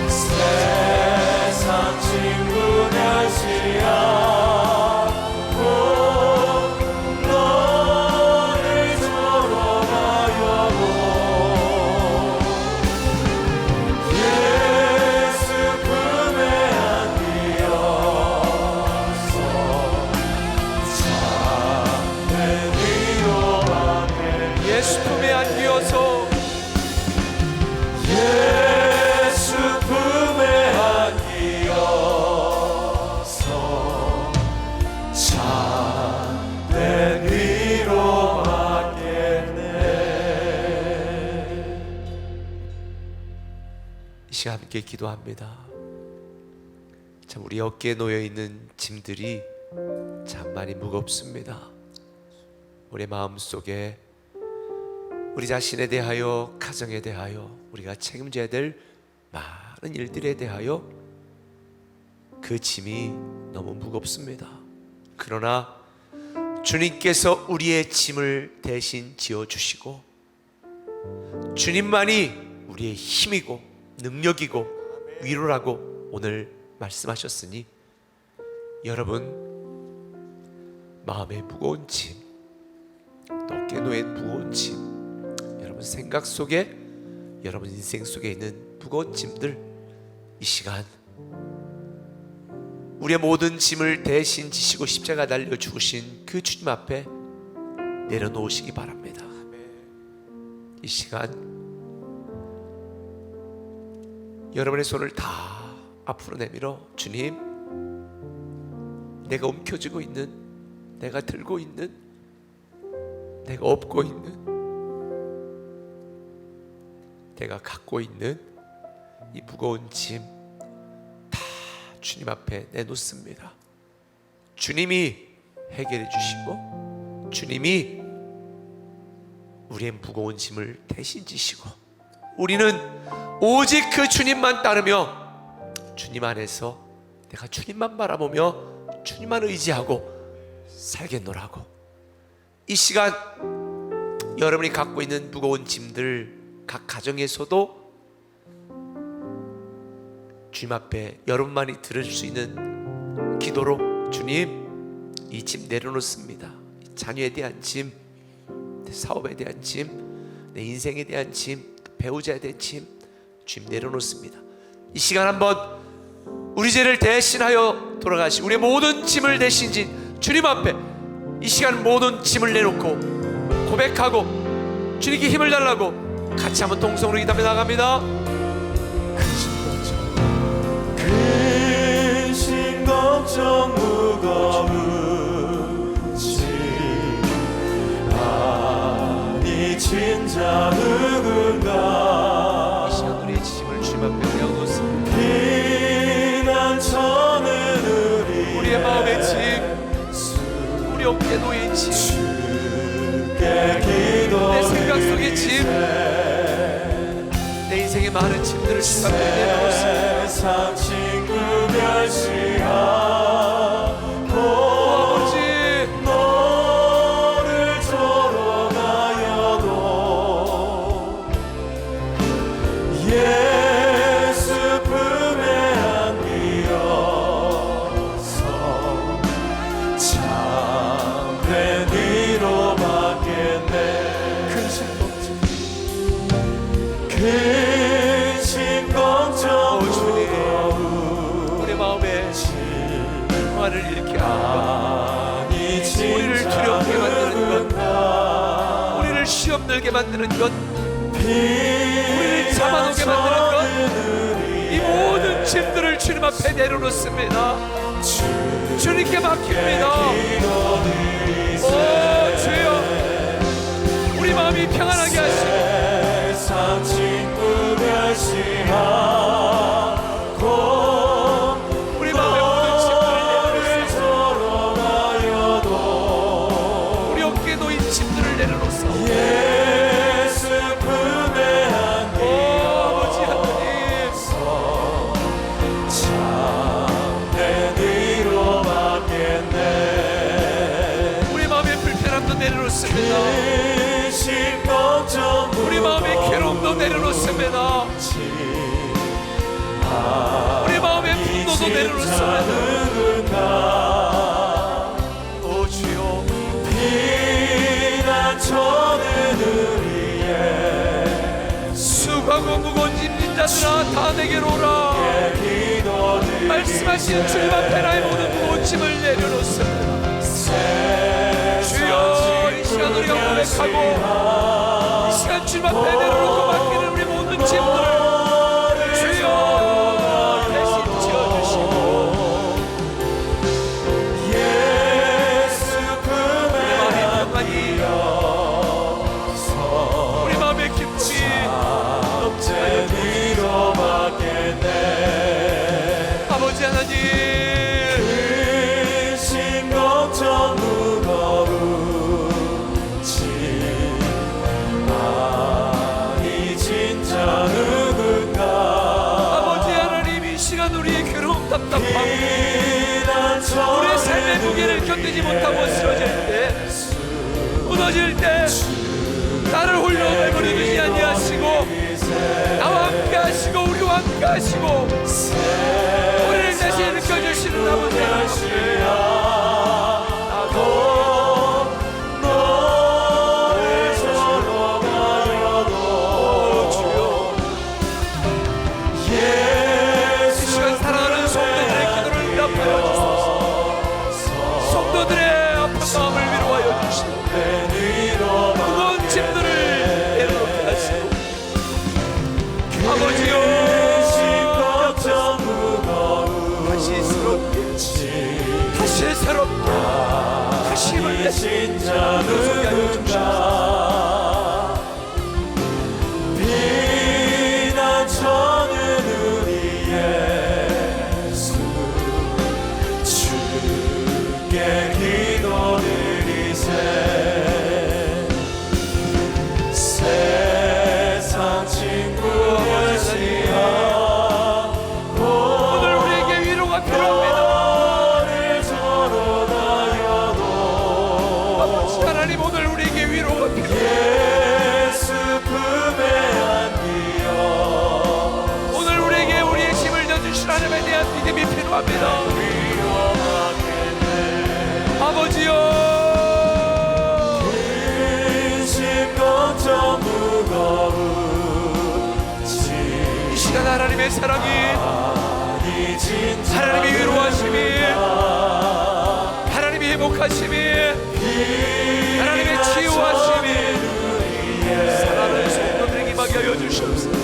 [SPEAKER 2] 세상 친구 멸시하고 너를 조롱하여도 예수 품에 안기어서 참된 위로받게
[SPEAKER 4] 예수 품에 안기어서
[SPEAKER 2] 예수 품에 안기어서 참된 위로받겠네.
[SPEAKER 4] 이 시간 함께 기도합니다. 참 우리 어깨에 놓여 있는 짐들이 참 많이 무겁습니다. 우리 마음 속에 우리 자신에 대하여, 가정에 대하여, 우리가 책임져야 될 많은 일들에 대하여 그 짐이 너무 무겁습니다. 그러나 주님께서 우리의 짐을 대신 지어주시고 주님만이 우리의 힘이고 능력이고 위로라고 오늘 말씀하셨으니 여러분 마음의 무거운 짐, 또 어깨에 놓인 무거운 짐, 여러분 생각 속에, 여러분 인생 속에 있는 무거운 짐들 이 시간 우리의 모든 짐을 대신 지시고 십자가 달려 죽으신 그 주님 앞에 내려놓으시기 바랍니다. 이 시간 여러분의 손을 다 앞으로 내밀어 주님, 내가 움켜쥐고 있는, 내가 들고 있는, 내가 업고 있는, 내가 갖고 있는 이 무거운 짐 다 주님 앞에 내놓습니다. 주님이 해결해 주시고 주님이 우리의 무거운 짐을 대신 지시고 우리는 오직 그 주님만 따르며 주님 안에서 내가 주님만 바라보며 주님만 의지하고 살겠노라고. 이 시간 여러분이 갖고 있는 무거운 짐들 각 가정에서도 주님 앞에 여러분만이 들을 수 있는 기도로 주님, 이 짐 내려놓습니다. 자녀에 대한 짐, 내 사업에 대한 짐, 내 인생에 대한 짐, 배우자에 대한 짐, 주님 내려놓습니다. 이 시간 한번 우리 죄를 대신하여 돌아가시 우리의 모든 짐을 대신 주님 앞에 이 시간 모든 짐을 내놓고 고백하고 주님께 힘을 달라고 같이 한번 동성으로 기도하며 나갑니다.
[SPEAKER 2] 근심 걱정 무거운 짐 많이 진 자 누군가.
[SPEAKER 4] 이 시간 우리의 짐을 주님 앞에 내려놓습니다.
[SPEAKER 2] 피난처는
[SPEAKER 4] 우리의 마음의 짐, 우리 어깨에 놓인 짐, 내 생각 속의 짐, 내 인생의 많은 짐들을 주님 앞에 내려놓습니다.
[SPEAKER 2] 세상 친구 멸시하고
[SPEAKER 4] 아버지,
[SPEAKER 2] 너를 쫓아가여도 예수 품에 안기어서 참된 위로받겠네. 근심 걱정 무거운
[SPEAKER 4] 우리 마음에 평화를 잃게 하는 것, 우리를 두렵게 만드는 것, 우리를 시험 들게 만드는 것, 우리를 잡아놓게 만드는 것, 이 모든 짐들을 주님 앞에 내려놓습니다. 주님께 맡깁니다. 오 주여, 우리 마음이 평안하게 하시고
[SPEAKER 2] 세상 친구 멸시하고
[SPEAKER 4] 우리 마음의 모든 짐들을
[SPEAKER 2] 쫓아가여도
[SPEAKER 4] 우리 어깨에 놓인 짐들을 내려놓습니다.
[SPEAKER 2] 예수 품에
[SPEAKER 4] 아버지 하나님,
[SPEAKER 2] 안기어서 참된 위로받겠네.
[SPEAKER 4] 우리 마음의 불편함도 내려놓습니다.
[SPEAKER 2] 근심 걱정
[SPEAKER 4] 우리 마음의 괴로움도 내려놓습니다. 우리 마음의 분노도 내려놓습니다. 오 주여,
[SPEAKER 2] 피난처는 우리의
[SPEAKER 4] 수고하고 무거운 짐진 자들아 다 내게로 오라.
[SPEAKER 2] 기도를
[SPEAKER 4] 말씀하시는 주님 앞에 나의 모든 무거운 짐을 내려놓습니다. 주여, 이 시간 우리가 고백하고 이 시간 주님 앞에 내려놓고 맡기는 우리 모든 짐들 주여 대신 지어주시고
[SPEAKER 2] 예수 품에
[SPEAKER 4] 우리 마음의 기쁨이 넘치게
[SPEAKER 2] 위로받겠네.
[SPEAKER 4] 아버지 하나님,
[SPEAKER 2] 근심 걱정 무거운 짐 많이 진 자 누군가.
[SPEAKER 4] 아버지 하나님, 이 시간 우리의 괴로움 답답함 우리의 삶의 무게를 견디지 못하고 쓰러질 때, 무너질 때 나를 홀로 내버려두지 아니하시고 나와 함께 하시고 우리와 함께 하시고 우리를 다시 일으켜주시는 아버지 하나님,
[SPEAKER 2] 너를 쫓아가여도
[SPEAKER 4] 주여, 이 시간 사랑하는 성도들의 기도를 응답하여 주소서. 성도들의 아픈 마음을 위로하여 주시고 무거운 짐들을 내려놓게 하시고 아버지여, 다시 새롭게 다시 힘을 내시 소개하여 주시옵소서.
[SPEAKER 2] 피난처는 우리의 수 주께 기도드리세. 세상 친구 멸시하고
[SPEAKER 4] 오늘 우리에게 위로가 필요합니다. 하나님의 사랑이, 하나님의 위로하심이, 하나님의 행복하심이, 하나님의 치유하심이 사랑하는 성도들에게 임하게 하여 주시옵소서.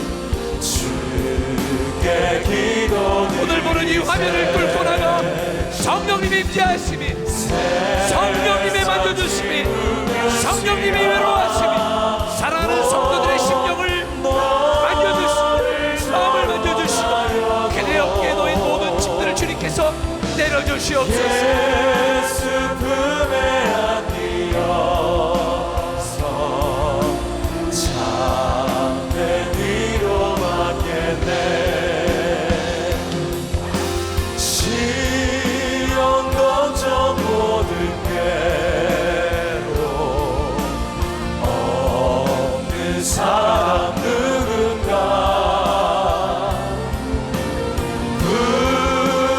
[SPEAKER 4] 오늘 보는 이 화면을 뚫고 나가 성령님의 임재하심이, 성령님의 만져주심이, 성령님의 위로하심이 사랑하는 성도들의 심령을 만져주시고 마음을 만져주시고 그들의 어깨에 놓인 모든 짐들을 주님께서 내려주시옵소서.
[SPEAKER 2] 사람 누군가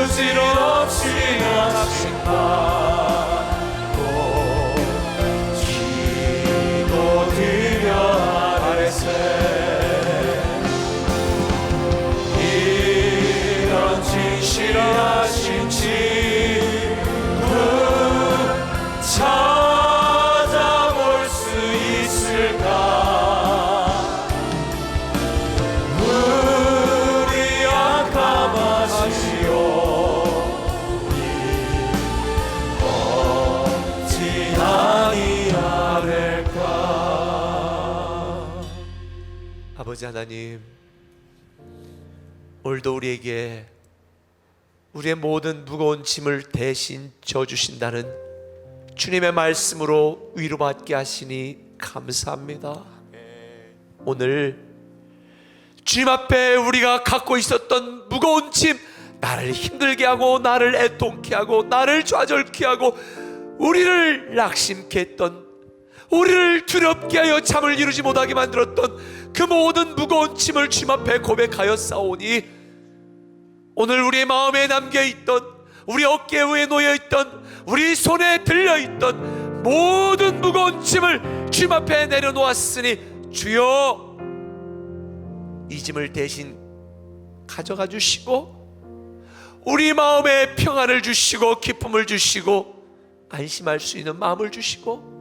[SPEAKER 2] 부질없이 납치받고 기도드려 아래세 이런 진실하신 친구 찾아볼 수 있을까?
[SPEAKER 4] 아버지 하나님, 오늘도 우리에게 우리의 모든 무거운 짐을 대신 져주신다는 주님의 말씀으로 위로받게 하시니 감사합니다. 오늘 주님 앞에 우리가 갖고 있었던 무거운 짐, 나를 힘들게 하고 나를 애통케 하고 나를 좌절케 하고 우리를 낙심케 했던, 우리를 두렵게 하여 잠을 이루지 못하게 만들었던 그 모든 무거운 짐을 주님 앞에 고백하여 싸우니 오늘 우리의 마음에 남겨있던, 우리 어깨 위에 놓여있던, 우리 손에 들려있던 모든 무거운 짐을 주님 앞에 내려놓았으니 주여 이 짐을 대신 가져가 주시고 우리 마음에 평안을 주시고 기쁨을 주시고 안심할 수 있는 마음을 주시고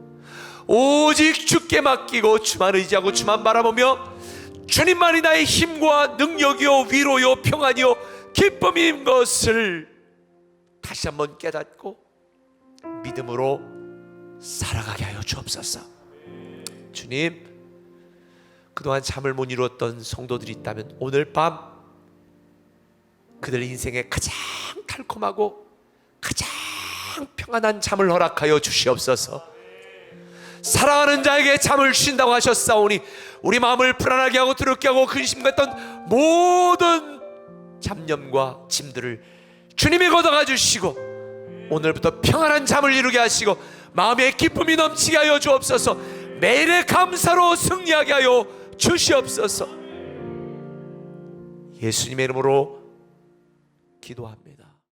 [SPEAKER 4] 오직 주께 맡기고 주만 의지하고 주만 바라보며 주님만이 나의 힘과 능력이요 위로요 평안이요 기쁨인 것을 다시 한번 깨닫고 믿음으로 살아가게 하여 주옵소서. 주님, 그동안 잠을 못 이루었던 성도들이 있다면 오늘 밤 그들 인생에 가장 달콤하고 가장 평안한 잠을 허락하여 주시옵소서. 사랑하는 자에게 잠을 주신다고 하셨사오니 우리 마음을 불안하게 하고 두렵게 하고 근심 같던 모든 잡념과 짐들을 주님이 걷어가 주시고 오늘부터 평안한 잠을 이루게 하시고 마음에 기쁨이 넘치게 하여 주옵소서. 매일의 감사로 승리하게 하여 주시옵소서. 예수님의 이름으로 기도합니다.